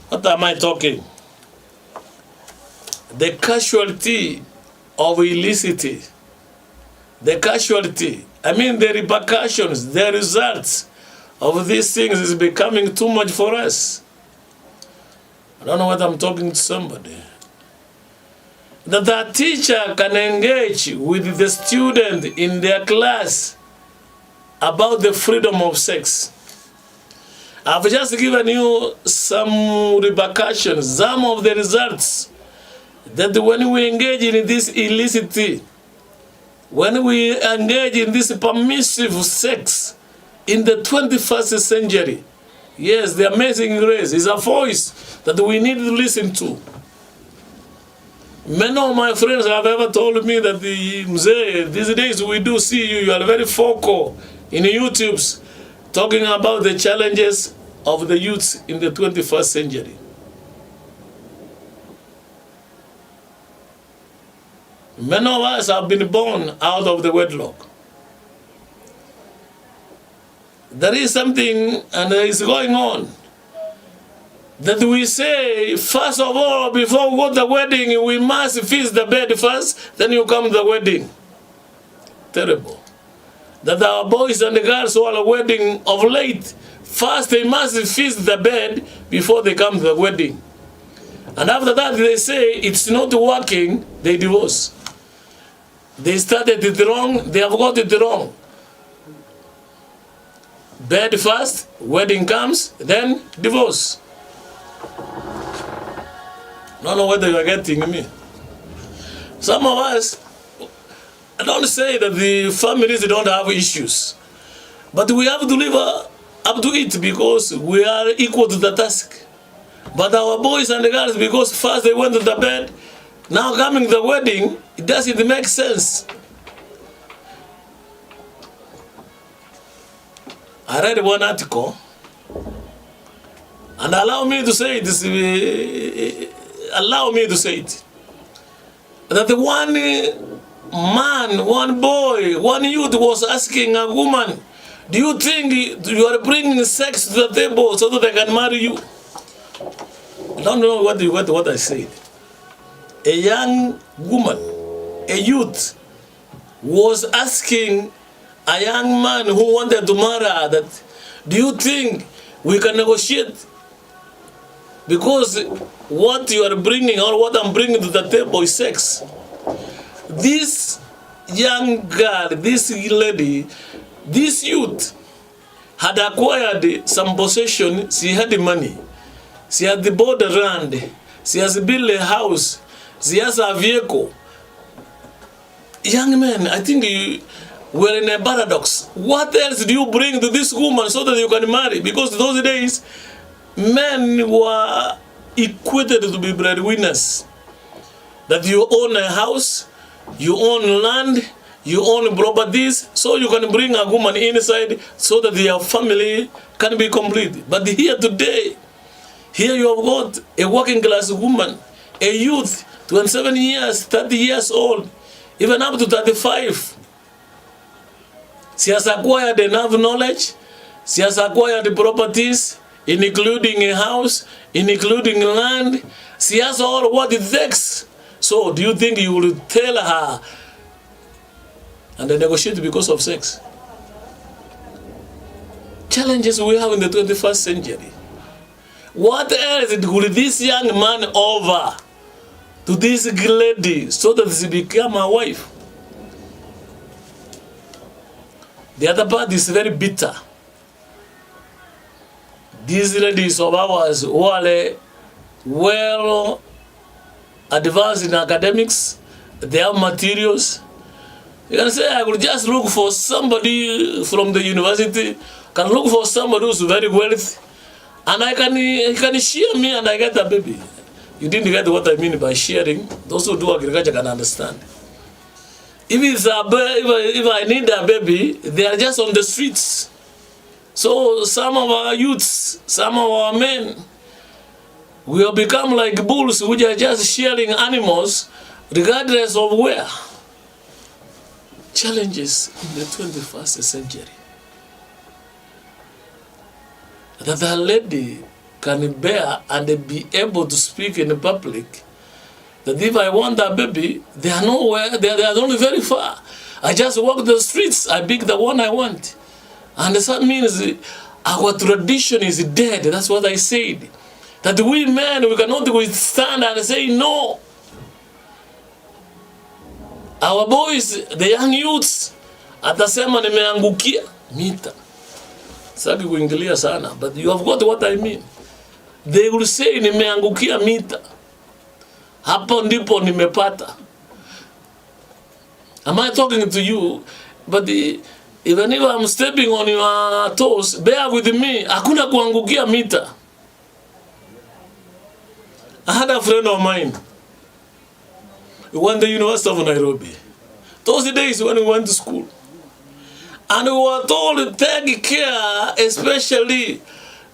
What am I talking? The casualty of illicity. The casualty. I mean the repercussions, the results of these things is becoming too much for us. I don't know whether I'm talking to somebody. That the teacher can engage with the student in their class about the freedom of sex. I've just given you some repercussions, some of the results that when we engage in this illicit, when we engage in this permissive sex in the 21st century, yes, the amazing grace is a voice that we need to listen to. Many of my friends have ever told me that these days we do see you are very focal in YouTube's talking about the challenges of the youth in the 21st century. Many of us have been born out of the wedlock. There is something and there is going on that we say, first of all, before we go to the wedding, we must fix the bed first, then you come to the wedding. Terrible. That our boys and the girls who are wedding of late, first they must fix the bed before they come to the wedding. And after that they say it's not working, they divorce. They started it wrong, they have got it wrong. Bed first, wedding comes, then divorce. I don't know whether you are getting me. Some of us, I don't say that the families don't have issues, but we have to live up to it because we are equal to the task. But our boys and the girls, because first they went to the bed, now coming to the wedding, it doesn't make sense. I read one article, and allow me to say this. Allow me to say it. That the one man, one boy, one youth was asking a woman, "Do you think you are bringing sex to the table so that they can marry you?" I don't know what I said. A young woman, a youth, was asking a young man who wanted to marry her that, "Do you think we can negotiate? Because what you are bringing or what I'm bringing to the table is sex." This young girl, this lady, this youth had acquired some possession. She had the money. She had bought the land. She has built a house. She has a vehicle. Young men, I think we're in a paradox. What else do you bring to this woman so that you can marry? Because those days, men were equated to be breadwinners. that you own a house, you own land, you own properties, so you can bring a woman inside so that your family can be complete. But here today, here you have got a working class woman, a youth, 27 years, 30 years old, even up to 35. She has acquired enough knowledge, she has acquired properties, including a house, including land. She has all what it takes. So do you think you will tell her and they negotiate because of sex? Challenges we have in the 21st century. What else will this young man offer to this lady so that she become a wife? The other part is very bitter. These ladies of ours who are well advanced in academics, they have materials. You can say, I will just look for somebody from the university, can look for somebody who's very wealthy, and he can share me and I get a baby. You didn't get what I mean by sharing. Those who do agriculture can understand. If I need a baby, they are just on the streets. So some of our youths, some of our men, will become like bulls which are just sharing animals regardless of where. Challenges in the 21st century. That a lady can bear and be able to speak in public. That if I want a baby, they are nowhere, they are only very far. I just walk the streets, I pick the one I want. And that means our tradition is dead. That's what I said. That we men, we cannot withstand and say no. Our boys, the young youths, atasema nimeangukia mita. Saki kuingilia sana, but you have got what I mean. They will say nimeangukia mita. Hapo ndipo nimepata. Am I talking to you? But even if I'm stepping on your toes, bear with me. Hakuna kuangukia mita. I had a friend of mine. We went to the University of Nairobi. Those days when we went to school. And we were told to take care, especially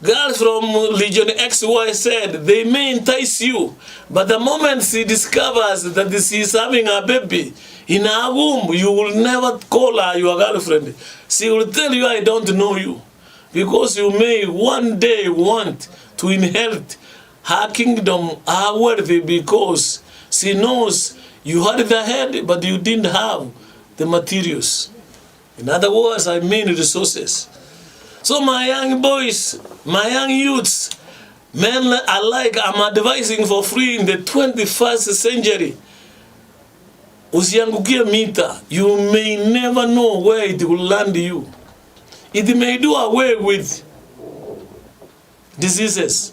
girls from Legion XY said, they may entice you, but the moment she discovers that she is having a baby in her womb, you will never call her your girlfriend. She will tell you, I don't know you. Because you may one day want to inherit her kingdom, her wealth, because she knows you had the head, but you didn't have the materials. In other words, I mean resources. So my young boys, my young youths, men alike, I'm advising for free in the 21st century. Usiangukie mita. You may never know where it will land you. It may do away with diseases.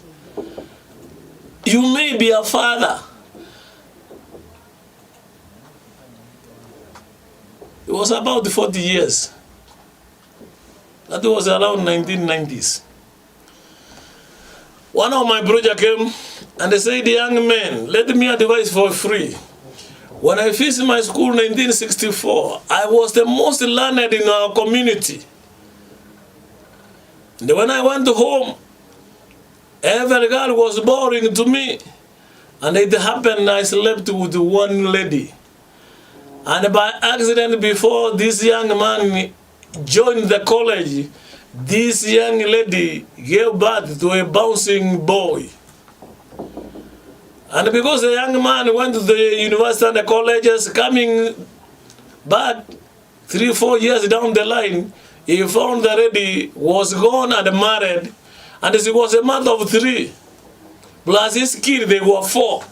You may be a father. It was about 40 years. That was around 1990s. One of my projects came and they said, young men, let me advise for free. When I finished my school in 1964, I was the most learned in our community. And when I went home, every girl was boring to me. And it happened, I slept with one lady. And by accident, before this young man joined the college, this young lady gave birth to a bouncing boy. And because the young man went to the university and the colleges, coming back 3-4 years down the line, he found the lady was gone and married, and she was a mother of 3. Plus his kid, they were 4.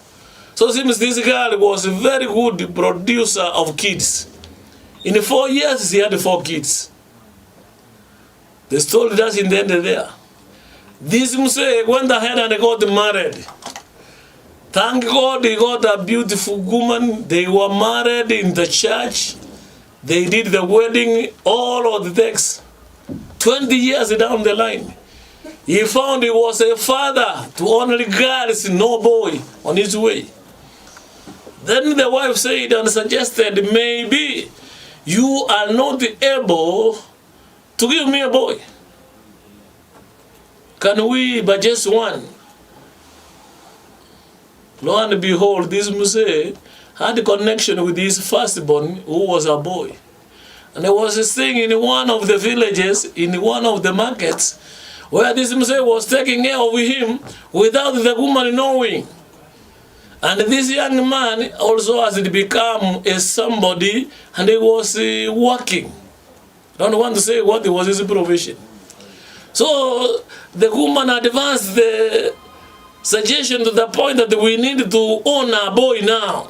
So it seems this girl was a very good producer of kids. In 4 years, she had 4 kids. The story doesn't end there. This Muse went ahead and got married. Thank God he got a beautiful woman. They were married in the church. They did the wedding, all of the things. 20 years down the line, he found he was a father to only girls, no boy, on his way. Then the wife said and suggested, maybe you are not able to give me a boy. Can we but just one? Lo and behold, this Muse had a connection with his firstborn, who was a boy. And there was a thing in one of the villages, in one of the markets, where this Muse was taking care of him without the woman knowing. And this young man also has become a somebody, and he was working. I don't want to say what was his profession. So the woman advanced the suggestion to the point that we need to own a boy now.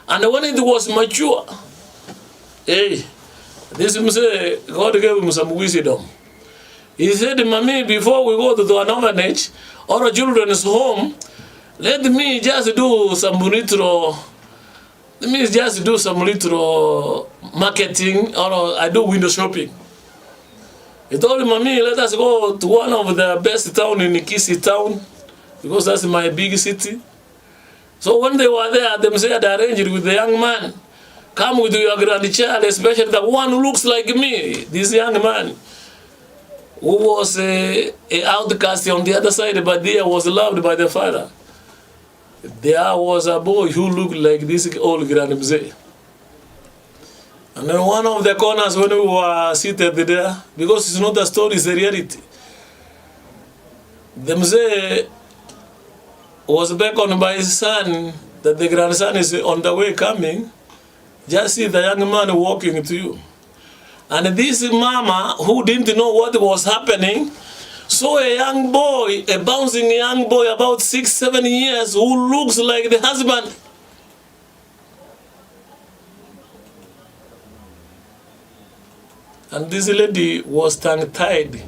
And when it was mature, hey, this Muse, God gave him some wisdom. He said, Mommy, before we go to an orphanage or a children's home, let me just do some little marketing, or I do window shopping. He told him, Mommy, let us go to one of the best town in Nikisi town, because that's my big city. So when they were there, they said, arranged with the young man, come with your grandchild, especially the one who looks like me, this young man, who was a outcast on the other side, but there was loved by the father. There was a boy who looked like this old Grand Mzee. And in one of the corners when we were seated there, because it's not a story, it's a reality, the Mzee was beckoned by his son that the grandson is on the way coming. Just see the young man walking to you. And this mama, who didn't know what was happening, saw a young boy, a bouncing young boy about 6-7 years, who looks like the husband. And this lady was tongue-tied.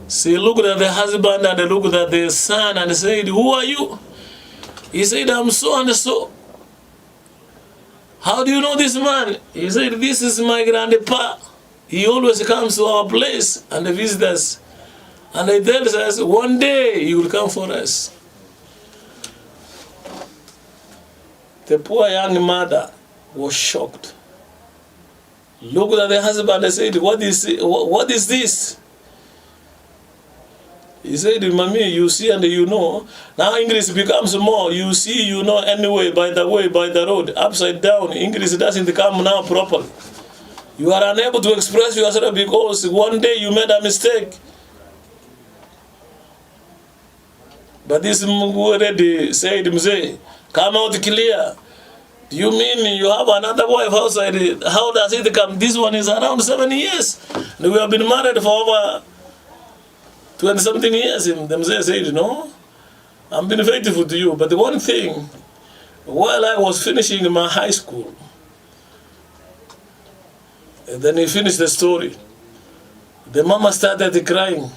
She looked at the husband and looked at the son and said, who are you? He said, I'm so and so. How do you know this man? He said, this is my grandpa. He always comes to our place and visits us. And he tells us, one day he will come for us. The poor young mother was shocked. Looked at the husband and said, what is this? He said, Mommy, you see and you know. Now English becomes more. You see, you know, anyway, by the way, by the road, upside down. English doesn't come now properly. You are unable to express yourself because one day you made a mistake. But this already said, Mzee, come out clear. Do you mean you have another wife outside? How does it come? This one is around 7 years. And we have been married for over 20-something years. The Mzee said, no, I'm been faithful to you. But the one thing, while I was finishing my high school, and then he finished the story, the mama started crying.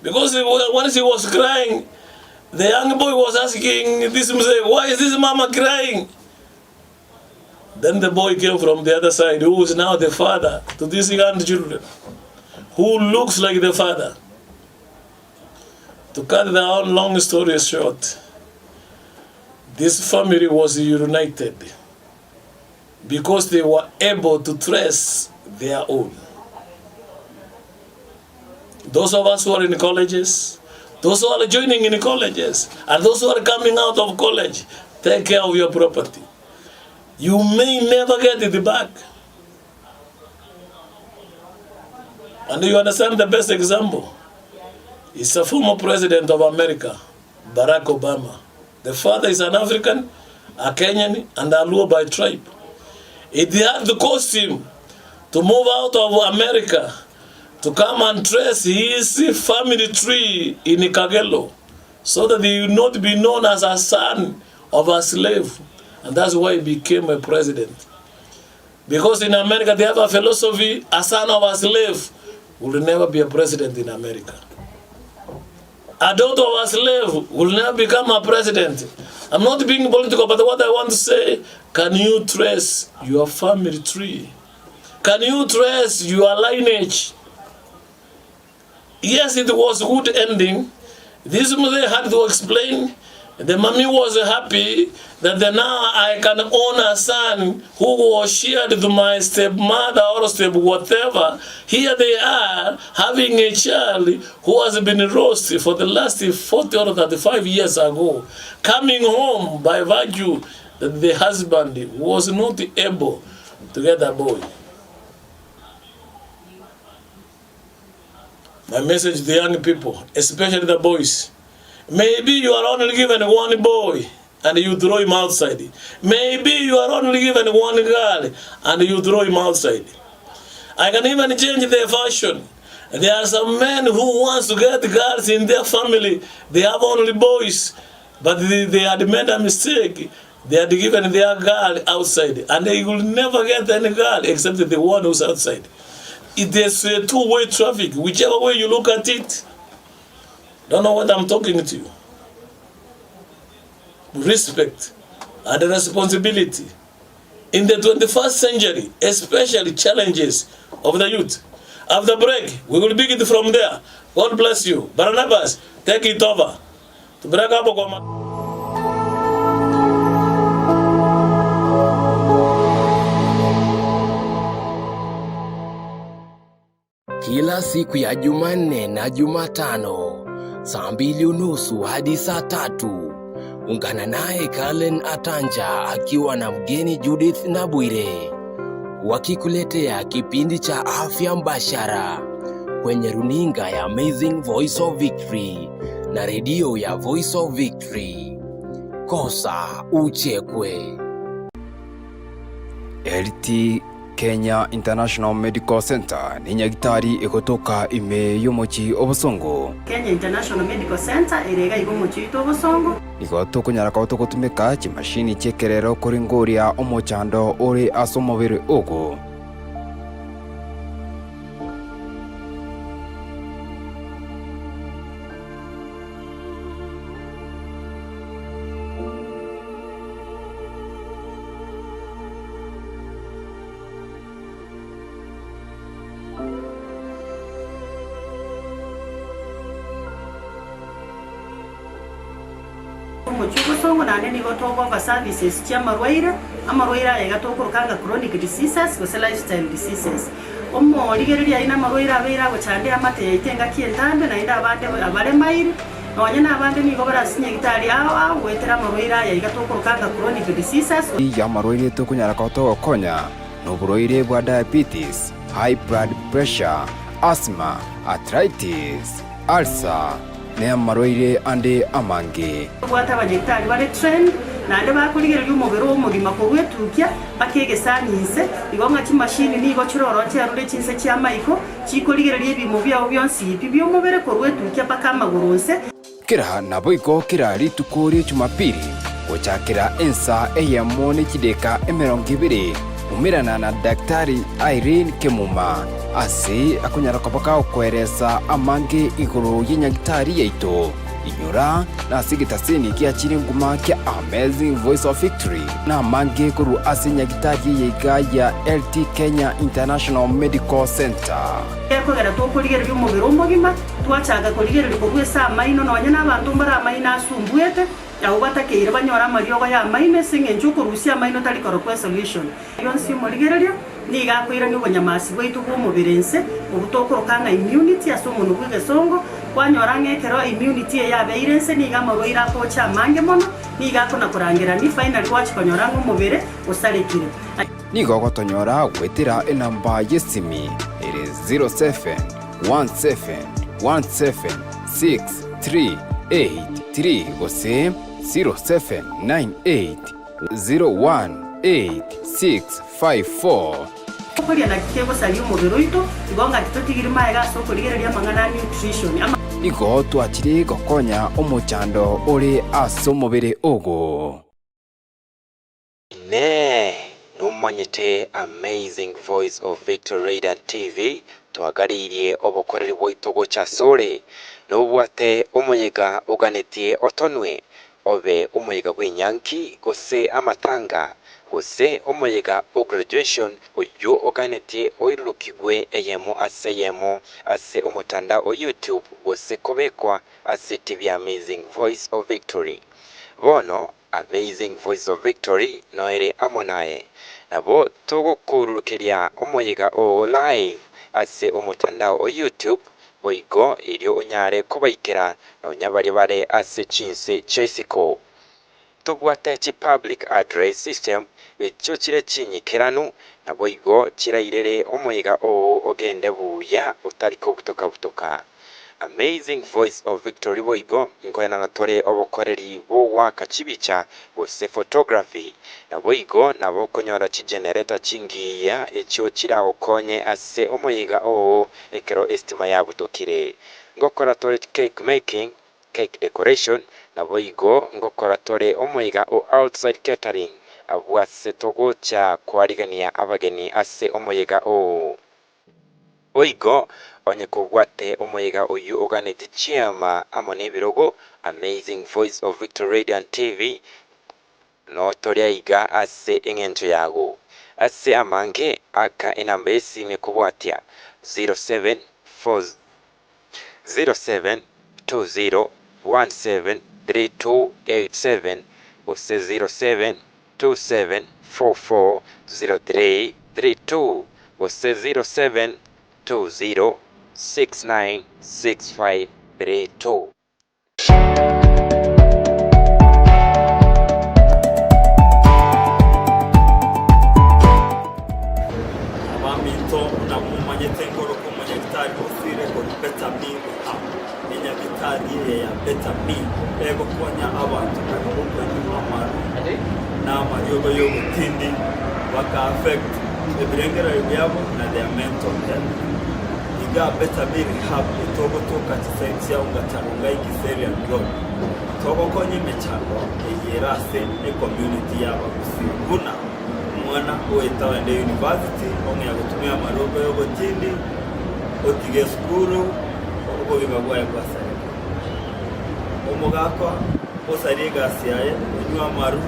Because when she was crying, the young boy was asking this Mzee, why is this mama crying? Then the boy came from the other side, who is now the father to these young children, who looks like the father. To cut the long story short, this family was united because they were able to trace their own. Those of us who are in colleges, those who are joining in colleges, and those who are coming out of college, take care of your property. You may never get it back. And you understand the best example? It's a former president of America, Barack Obama. The father is an African, a Kenyan, and a Luo by tribe. It had the costume to move out of America to come and trace his family tree in Kagelo so that he would not be known as a son of a slave. And that's why he became a president. Because in America they have a philosophy, a son of a slave will never be a president in America. A daughter of a slave will never become a president. I'm not being political, but what I want to say, can you trace your family tree? Can you trace your lineage? Yes, it was a good ending. This Mzee had to explain The mommy was happy that now I can own a son who was shared to my stepmother or step whatever. Here they are having a child who has been roasted for the last 40 or 35 years ago, coming home by virtue that the husband was not able to get a boy. My message to the young people, especially the boys, maybe you are only given one boy and you throw him outside. Maybe you are only given one girl and you throw him outside. I can even change their fashion. There are some men who wants to get girls in their family. They have only boys, but they had made a mistake. They had given their girl outside, and they will never get any girl except the one who's outside. It is a two-way traffic, whichever way you look at it. Don't know what I'm talking to you. Respect and responsibility. In the 21st century, especially challenges of the youth. After break, we will begin from there. God bless you. Barnabas, take it over. To break up. Kila siku ya Jumanne na Jumatano, saa 2:30 hadi saa 3, ungana naye Kalen Atanja akiwa na mgeni Judith Nabwire, wakikuletea kipindi cha afya mbashara kwenye runinga ya Amazing Voice of Victory na redio ya Voice of Victory. Kosa uchekwe. LT Kenya International Medical Center ni nyagitari ikotoka ime yomochi obosongo. Kenya International Medical Center irega igomochi obosongo. Igoto kunyaraka otokotumika chimashini chekerero kuringoria omochando ore asomobere ogo. Songo na nene gotogo ba services chia amarwaira egatoko kanga chronic diseases go lifestyle diseases omo ligereria ina marwaira abera go chande amate itenga kientambe na ida abande abare mairi nonya na abande ni go barasinye gitari aho wetera marwaira egatoko kanga chronic diseases ya marwaira to kunyara koto konya no burwaire bwa diabetes, high blood pressure, asthma, arthritis, ulcer ne marwaire ande amange kwata abanyegitari bare trend nande bakurigereria umubiri w'umugima ko gwetukia bakegesanise igonga kimashini nigo kiroro cyarure kinse cya maiko kikorigereria ibimo byawo byonsi ibyo umubiri ko gwetukia bakamagurunse kira nabo iko kira ritukuri Jumapili gochakira ensa eyamone kideka 20 umirana na Daktari Irene Kemuma ase akunyara kabaka okweresa amange iguru y'inyagitari yaito inyura na sigitasini kiachiri nguma kia Amazing Voice of Victory na amange kuru ase nyagitari yiga ya LT Kenya International Medical Center eko gara to kurigereria umubiri w'umugima twachaga kurigereria ko gwesa amaino nonya n'abantu mbara amaina asumbuete aho batakeire banyora amariogo ya amaine singenjuko rusia amaino tari korokwe solution yonsi murigereria niga kwira ni ubonyamasi bwitu bw'umubirense ubutokorokanga immunity asomuntu bw'igesongo kwanyora ngekero immunity yabe irense niga amaroira ko chamange mono niga kona kurangira ni final watch konyora ng'umubire usarekire niga gotonyora gwetira enamba yesimi ere 0717176383 gose 0798018654 kuria na kego sali umubiri wito igonga titotigiri maega so kurigereria mangana nutrition nigo twachiri gokonya omochando ore asomobere ogo ne numanyite Amazing Voice of Victory Radio TV twagaririe obokoreri bwito gocha sore nobwate umuyiga uganetie otonwe obe umuyiga gw'inyanki gose amatanga gose umuyiga o graduation uyu uganetie oirukigwe eyemo ase umutanda o YouTube gose kobekwa ase TV Amazing Voice of Victory bono Amazing Voice of Victory noere amonae nabo tugukururukiria omuyiga o live ase omutandao o YouTube boigo irio unyare kubaikira na unyabari bare ase chinse chesiko tubwate chi public address system ekyo kire kinyikiranu na boigo kirairere omuyiga o ogende buya utariko butoka Amazing Voice of Victory boigo nkoyana natore obukoreri bo waka chibicha bose photography na boigo nabo konyora chi generator chingiya ekyo kira okonye ase omuyiga o ekero estima ya butokire ngokora tore cake making cake decoration na boigo ngokora tore omuyiga o outside catering abwase togocha kwarigania abageni ase omuyiga o oigo onye kugwate omuyiga oyu oganete chiama amone birogo Amazing Voice of Victory Radio and TV no toria iga ase engenjo yago ase amange aka enamba esime kubwatia 0720173287 ose 0727440332 ose 0720696532 Abamito na mumanyetengoro ko munyaktari ofire ko Betamil enyagitari ya Betamil ego konya abantu bakuboko nyamara na mayogo yo mutindi waka affect ebirengera byabo na their mental health iga Betamil hub itogo toka tsaitsia ungatarunga ikiseri ngo togo konye mechano eyerase e community yabo kusinguna mwana oeta wende university onge ya kutumia marogo yo gotindi otige skuru obo bibagwaye kwasare omugakwa osari gasi yaye nywa maru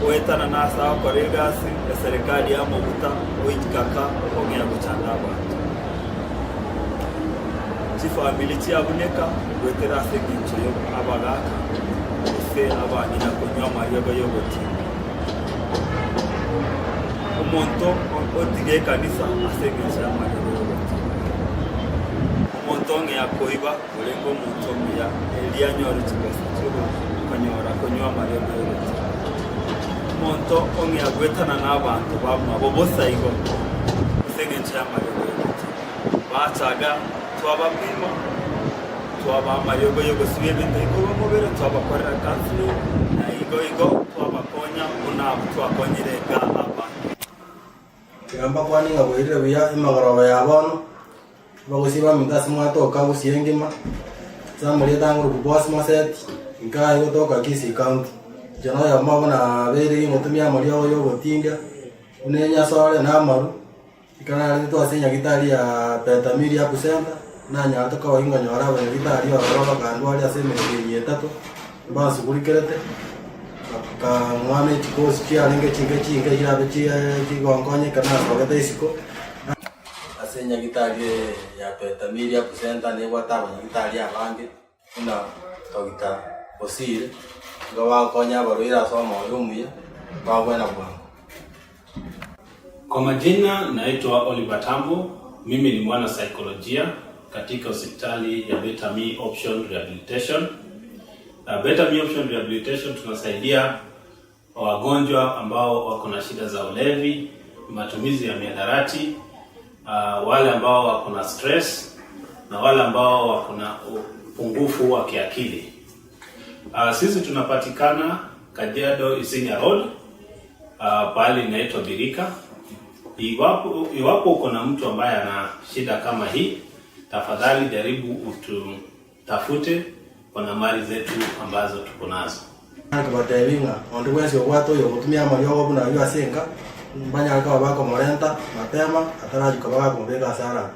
oetana na sawa kwa regasi ya serikali ya mobuta oitkaka onge ya kuchanda abantu family cyaboneka wetera segincho yo abagaka ese abanye na kunywa mayogo yo gotindi umuntu otige kanisa asegesha amayogo umuntu nge yakoiba urengo umuntu ya Elia nyoro kigasa cyo kanyora kunywa amayogo umuntu onge yagwetana n'abantu bamwe bo bosayigo asegesha amayogo bacaga twabapima twaba amayogo yo sibe bintego bamubere twabakorera kansini na igo twabakonya unabu twakonyerega Kamba kwani ngabwirire biya imagoroba yabono bagusiba mitasi mwatoka busiyengima zamuri tanguru kuboss maset ngai gotoka Kisii County jana ya mabona bere mutumia muri yo gotinda unenya sore na maru ikana ni to asenya gitari ya Betamil ya kusenda na nyato ka wainga nyora bene gitari ya roba kandu ali aseme ni yetatu basu kulikerete ka mwane chikosi kia lenge chinge jirabe chigongonye kana bagata isiko asenya gitari ya Betamil ya kusenda ne wataba gitari ya bange una togita osire ngawa konya baruira somo yumuya bagwena bwangu. Kwa majina naitwa Oliver Tambo, mimi ni mwana saikolojia katika hospitali ya Betamil Option Rehabilitation. Betamil Option Rehabilitation tunasaidia wagonjwa ambao wako na shida za ulevi, matumizi ya mihadarati, wale ambao wako na stress na wale ambao wako na upungufu wa kiakili. Sisi tunapatikana Kajiado Isinya Road, pahali inaitwa Birika. Iwapo uko na mtu ambaye ana shida kama hii, tafadhali jaribu utafute kwa nambari zetu ambazo tuko nazo. Akabatevinga ondu wese obwato yo gutumia mayogo buna yo asenga mbanya ka bako morenta mapema ataraji ka bako mbega sara.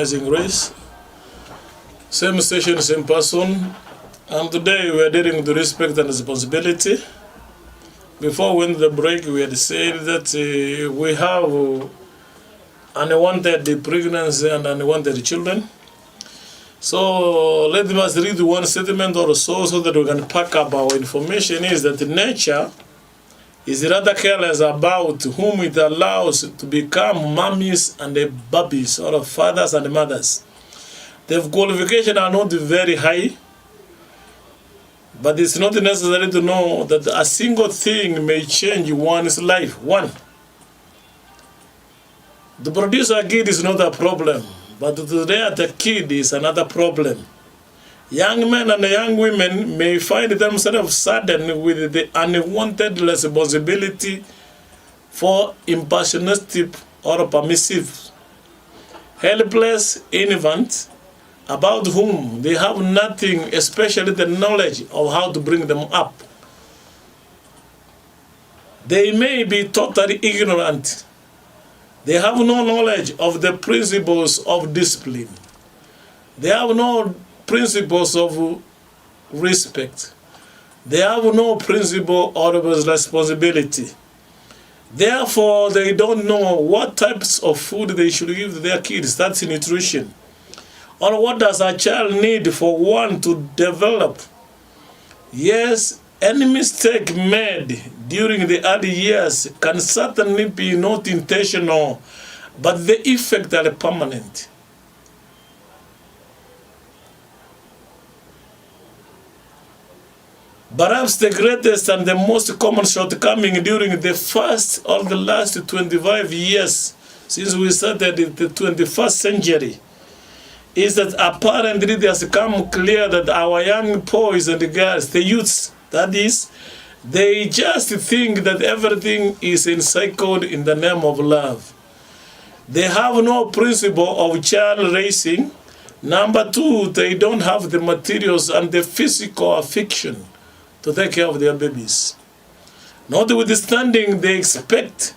Amazing Grace. Same station, same person. And today we are dealing with respect and responsibility. Before we went the break, we had said that we have unwanted pregnancy and unwanted children. So let us read one statement or so that we can pack up our information. Is that nature is rather careless about whom it allows to become mummies and babies, or fathers and mothers. Their qualifications are not very high, But it's not necessary to know that a single thing may change one's life. One, to produce a kid is not a problem, but to rear the kid is another problem. Young men and young women may find themselves saddened with the unwanted responsibility for impersonalistic or permissive, helpless infants about whom they have nothing, especially the knowledge of how to bring them up. They may be totally ignorant. They have no knowledge of the principles of discipline. They have no principles of respect. They have no principle of responsibility. Therefore, they don't know what types of food they should give to their kids. That's nutrition. Or what does a child need for one to develop? Yes, any mistake made during the early years can certainly be not intentional, but the effects are permanent. Perhaps the greatest and the most common shortcoming during the first or the last 25 years since we started in the 21st century is that apparently it has become clear that our young boys and girls, the youths, that is, they just think that everything is encircled in the name of love. They have no principle of child raising. Number two, they don't have the materials and the physical affection to take care of their babies. Notwithstanding, they expect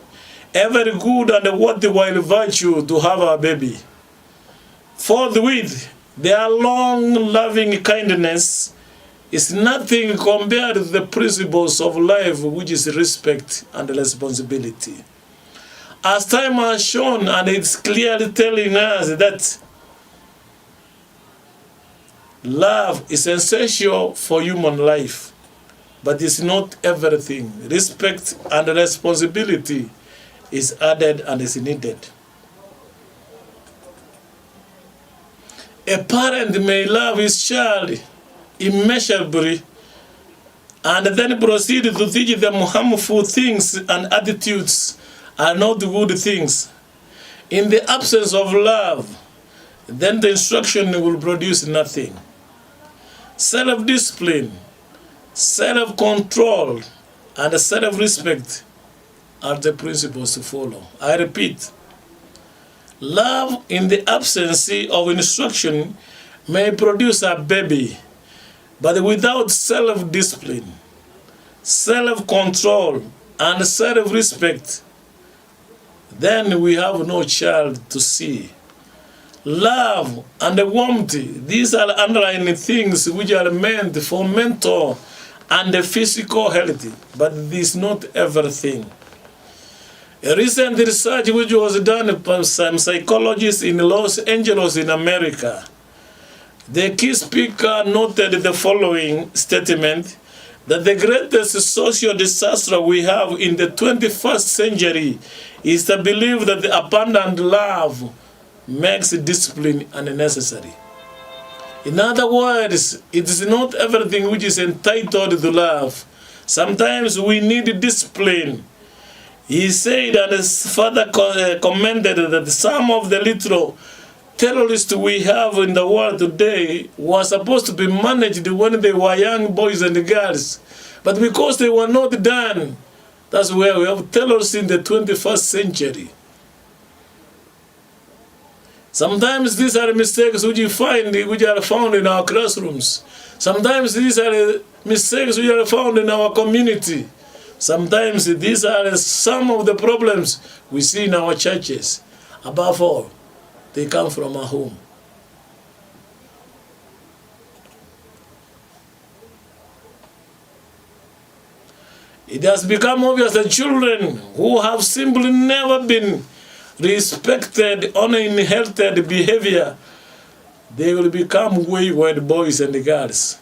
every good and worthwhile virtue to have a baby. Forthwith, their long loving kindness is nothing compared to the principles of life, which is respect and responsibility. As time has shown, and it's clearly telling us that love is essential for human life, but it's not everything. Respect and responsibility is added and is needed. A parent may love his child immeasurably and then proceed to teach them harmful things and attitudes are not good things. In the absence of love, then the instruction will produce nothing. Self-discipline, self-control, and self-respect are the principles to follow. I repeat, love in the absence of instruction may produce a baby, but without self-discipline, self-control, and self-respect, then we have no child to see. Love and warmth, these are underlying things which are meant for mental and physical health, but this is not everything. A recent research which was done by some psychologists in Los Angeles in America, the key speaker noted the following statement, that the greatest social disaster we have in the 21st century is the belief that the abundant love makes discipline unnecessary. In other words, it is not everything which is entitled to love. Sometimes we need discipline. He said, and his father commented that some of the little terrorists we have in the world today were supposed to be managed when they were young boys and girls. But because they were not done, that's where we have terrorists in the 21st century. Sometimes these are mistakes which you find, which are found in our classrooms. Sometimes these are mistakes which are found in our community. Sometimes these are some of the problems we see in our churches. Above all, they come from our home. It has become obvious that children who have simply never been respected on inherited behavior, they will become wayward boys and girls.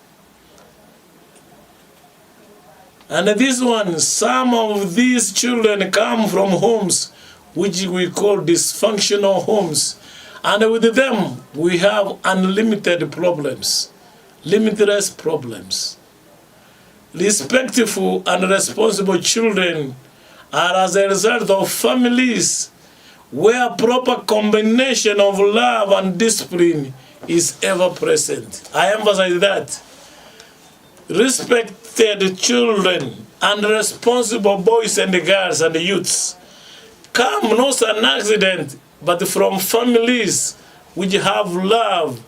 And this one, some of these children come from homes which we call dysfunctional homes. And with them, we have unlimited problems, limitless problems. respectful and responsible children are as a result of families where proper combination of love and discipline is ever present. I emphasize that. Respected children and responsible boys and girls and youths come not an accident, but from families which have love.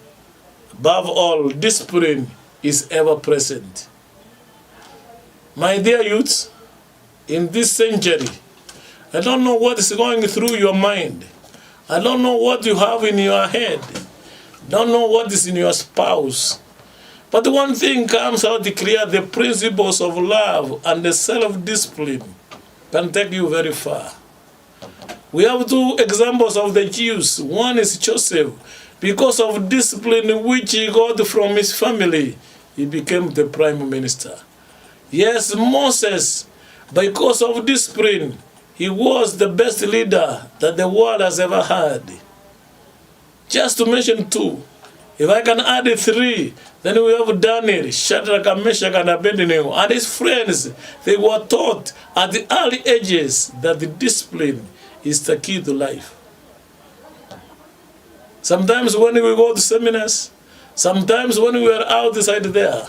Above all, discipline is ever present. My dear youths, in this century, I don't know what is going through your mind. I don't know what you have in your head. Don't know what is in your spouse. But one thing comes out clear: the principles of love and the self-discipline can take you very far. We have two examples of the Jews. One is Joseph. Because of discipline which he got from his family, he became the prime minister. Yes, Moses, because of discipline, he was the best leader that the world has ever had. Just to mention two. If I can add three, then we have Daniel, Shadrach, Meshach, and Abednego, and his friends. They were taught at the early ages that the discipline is the key to life. Sometimes when we go to seminars, sometimes when we are outside there,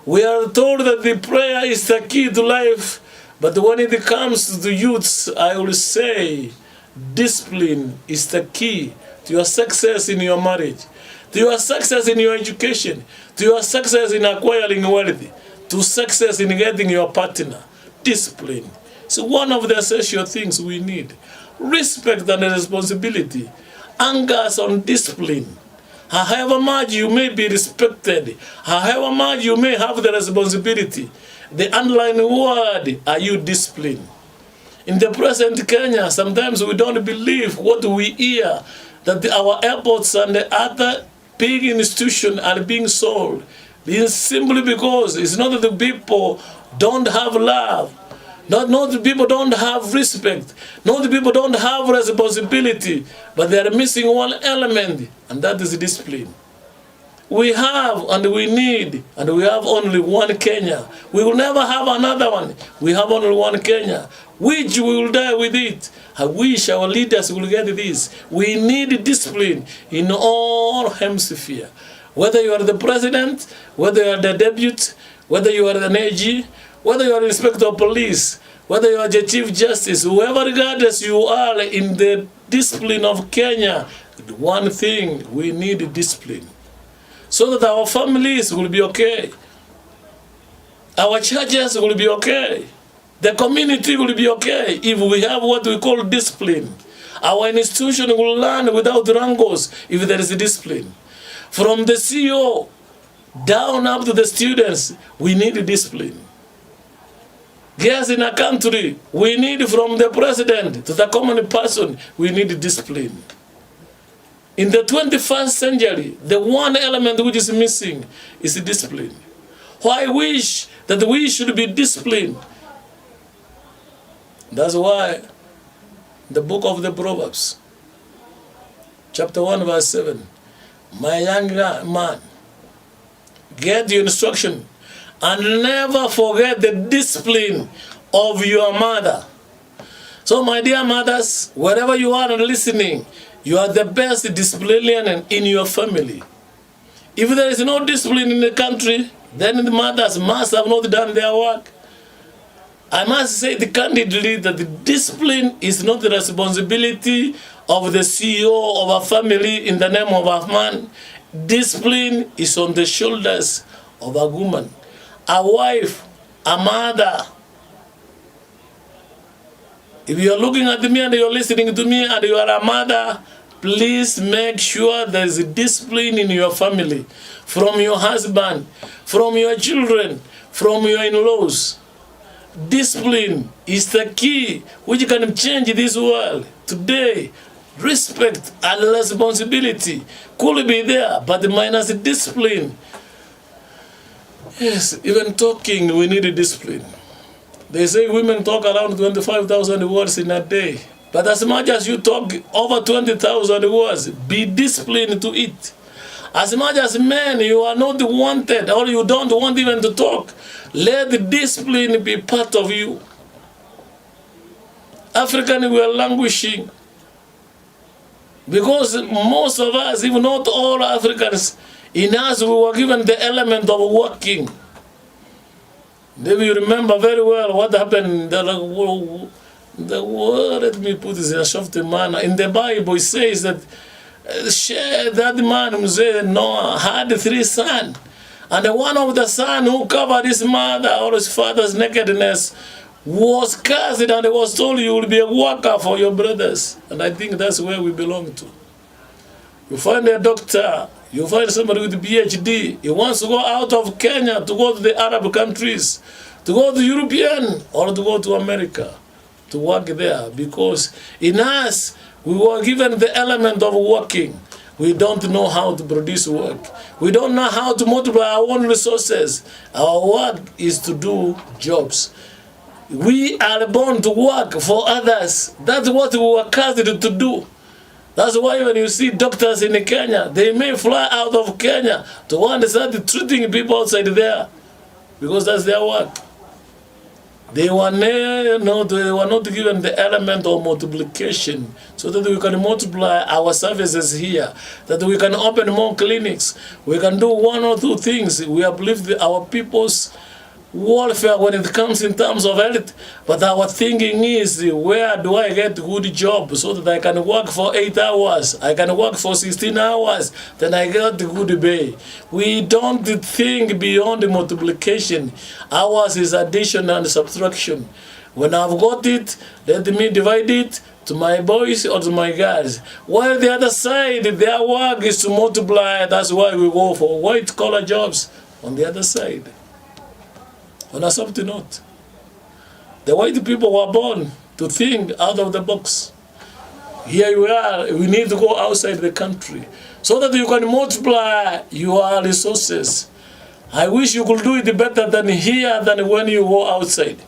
we are told that the prayer is the key to life. But when it comes to the youths, I will say discipline is the key to your success in your marriage, to your success in your education, to your success in acquiring wealth, to success in getting your partner. Discipline. So one of the essential things we need. Respect and responsibility angers on discipline. However much you may be respected, however much you may have the responsibility, the underlying word, are you disciplined? In the present Kenya, sometimes we don't believe what we hear, that our airports and the other big institutions are being sold. It's simply because it's not that the people don't have love, not the people don't have respect, not the people don't have responsibility, but they are missing one element, and that is discipline. We have and we need, and we have only one Kenya. We will never have another one. We have only one Kenya, which we will die with it. I wish our leaders will get this. We need discipline in all hemispheres. Whether you are the president, whether you are the deputy, whether you are an AG, whether you are inspector of police, whether you are the chief justice, whoever regardless you are in the discipline of Kenya, one thing, we need discipline. So that our families will be okay. Our churches will be okay. The community will be okay if we have what we call discipline. Our institution will run without wrangles if there is a discipline. From the CEO down up to the students, we need discipline. Yes, in a country, we need from the president to the common person, we need discipline. In the 21st century, the one element which is missing is discipline. Why I wish that we should be disciplined. That's why the book of the Proverbs, chapter 1, verse 7, my young man, get the instruction and never forget the discipline of your mother. So my dear mothers, wherever you are listening, you are the best disciplinarian in your family. If there is no discipline in the country, then the mothers must have not done their work. I must say candidly that the discipline is not the responsibility of the CEO of a family in the name of a man. Discipline is on the shoulders of a woman, a wife, a mother. If you are looking at me and you are listening to me and you are a mother, please make sure there is discipline in your family, from your husband, from your children, from your in-laws. Discipline is the key which can change this world. Today, respect and responsibility could be there, but minus discipline. Yes, even talking, we need discipline. They say women talk around 25,000 words in a day. But as much as you talk over 20,000 words, be disciplined to it. As much as men, you are not wanted or you don't want even to talk, let the discipline be part of you. African, we are languishing. Because most of us, if not all Africans, in us we were given the element of working. Maybe you remember very well what happened. Let me put this in a soft manner. In the Bible, it says that that man, Noah, had 3 sons. And one of the sons who covered his mother or his father's nakedness was cursed, and he was told, you will be a worker for your brothers. And I think that's where we belong to. You find a doctor, you find somebody with a PhD, he wants to go out of Kenya to go to the Arab countries, to go to European or to go to America to work there, because in us, we were given the element of working. We don't know how to produce work. We don't know how to multiply our own resources. Our work is to do jobs. We are born to work for others. That's what we were cast to do. That's why when you see doctors in Kenya, they may fly out of Kenya to want to start treating people outside there, because that's their work. They were not given the element of multiplication so that we can multiply our services here, that we can open more clinics, we can do 1 or 2 things. We uplift our people's welfare when it comes in terms of health, but our thinking is, where do I get a good job so that I can work for 8 hours, I can work for 16 hours, then I get good pay. We don't think beyond the multiplication. Ours is addition and subtraction. When I've got it, let me divide it to my boys or to my girls. While the other side, their work is to multiply. That's why we go for white-collar jobs on the other side. On a soft note, the white people were born to think out of the box. Here we are, we need to go outside the country so that you can multiply your resources. I wish you could do it better than here than when you go outside.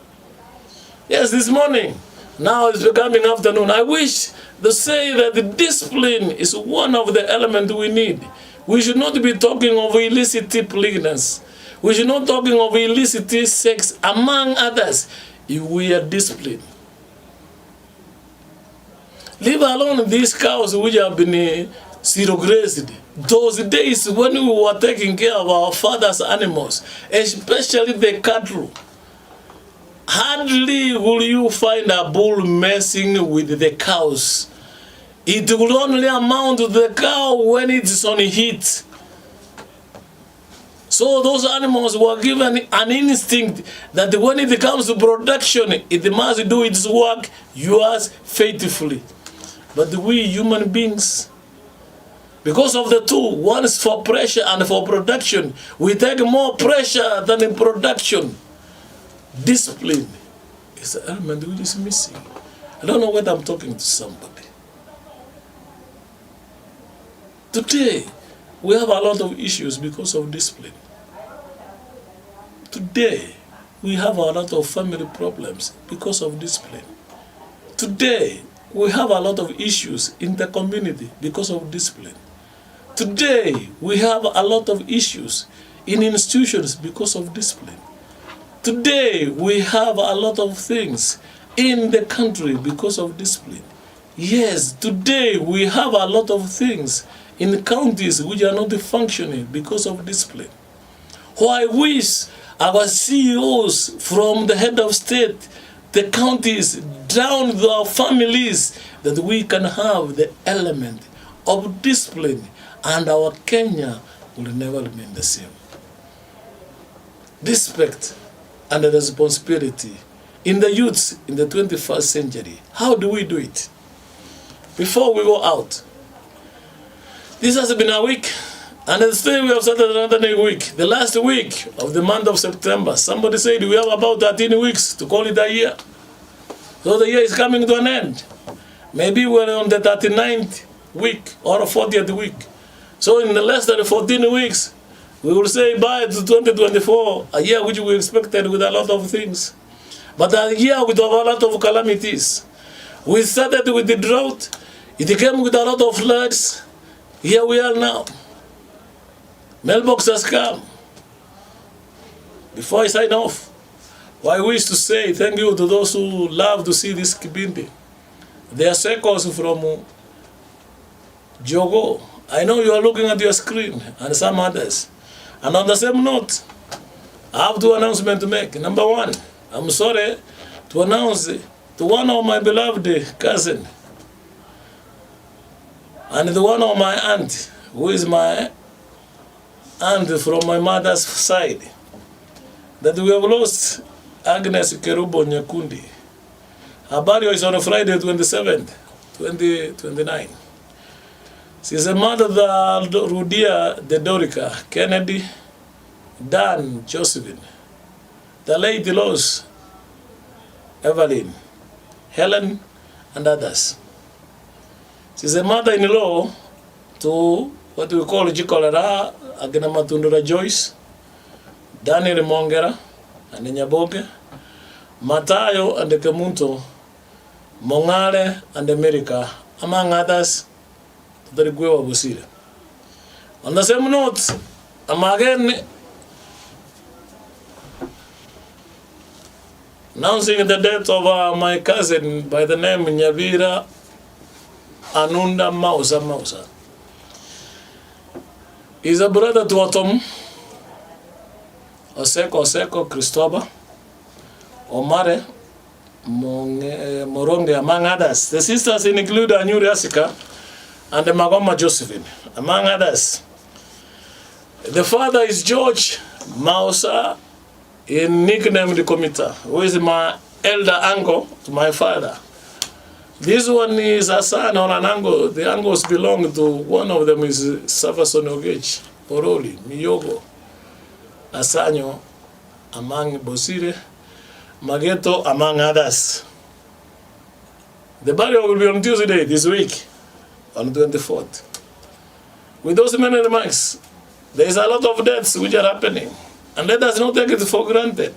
Yes, this morning, now it's becoming afternoon. I wish to say that the discipline is one of the elements we need. We should not be talking of illicit pregnancy. We should not talking of illicit sex, among others, if we are disciplined. Leave alone these cows which have been zero-grazed. Those days when we were taking care of our father's animals, especially the cattle, hardly will you find a bull messing with the cows. It will only amount to the cow when it is on heat. So those animals were given an instinct that when it comes to production, it must do its work, yours faithfully. But we human beings, because of the two, one is for pressure and for production, we take more pressure than in production. Discipline is the element which is missing. I don't know whether I'm talking to somebody. Today, we have a lot of issues because of discipline. Today, we have a lot of family problems because of discipline. Today, we have a lot of issues in the community because of discipline. Today, we have a lot of issues in institutions because of discipline. Today, we have a lot of things in the country because of discipline. Yes, today, we have a lot of things in counties which are not functioning because of discipline. I wish our CEOs from the head of state, the counties, down to our families, that we can have the element of discipline and our Kenya will never remain the same. Respect and responsibility in the youths in the 21st century. How do we do it? Before we go out, this has been a week, and today we have started another new week. The last week of the month of September. Somebody said we have about 13 weeks to call it a year. So the year is coming to an end. Maybe we're on the 39th week or 40th week. So in the less than 14 weeks, we will say bye to 2024, a year which we expected with a lot of things. But a year with a lot of calamities. We started with the drought. It came with a lot of floods. Here we are now. Mailbox has come. Before I sign off, I wish to say thank you to those who love to see this Kibindi. They are circles from Jogo. I know you are looking at your screen and some others. And on the same note, I have two announcements to make. Number one, I'm sorry to announce to one of my beloved cousin and the one of my aunt, who is my aunt from my mother's side, that we have lost Agnes Kerubo Nyakundi. Her burial is on Friday 27th, 2029. She's a mother of Rudia Dedorica, Kennedy, Dan Josephine, the late Los, Evelyn, Helen, and others. She's a mother-in-law to what we call Jikolera, Agena Matundura Joyce, Daniel Mongera, and Nyaboke, Matayo and the Kamunto, Mongale and America, among others, to the Gwewa Busira. On the same note, I'm again announcing the death of my cousin by the name Nyabira Anunda Mausa. He's a brother to Otom, Oseko Cristobal, Omare, Moronge, among others. The sisters include Anyuri Asika and the Magoma Josephine, among others. The father is George Mausa, in nickname the Komita, who is my elder uncle to my father. This one is a son or an uncle. The uncles belong to, one of them is Savason Ogech, Oroli, Miyogo, Asanyo, among Bosire, Mageto, among others. The burial will be on Tuesday this week, on the 24th. With those many remarks, there is a lot of deaths which are happening, and let us not take it for granted.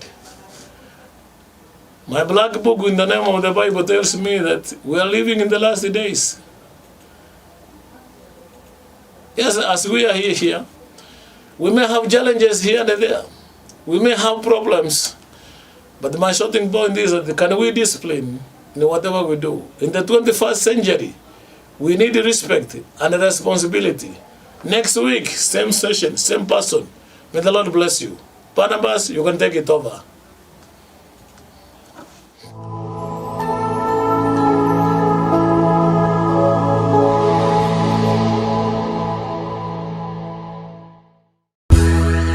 My black book in the name of the Bible tells me that we are living in the last days. Yes, as we are here, we may have challenges here and there. We may have problems. But my shorting point is that can we discipline in whatever we do? In the 21st century, we need respect and responsibility. Next week, same session, same person. May the Lord bless you. Barnabas, you can take it over.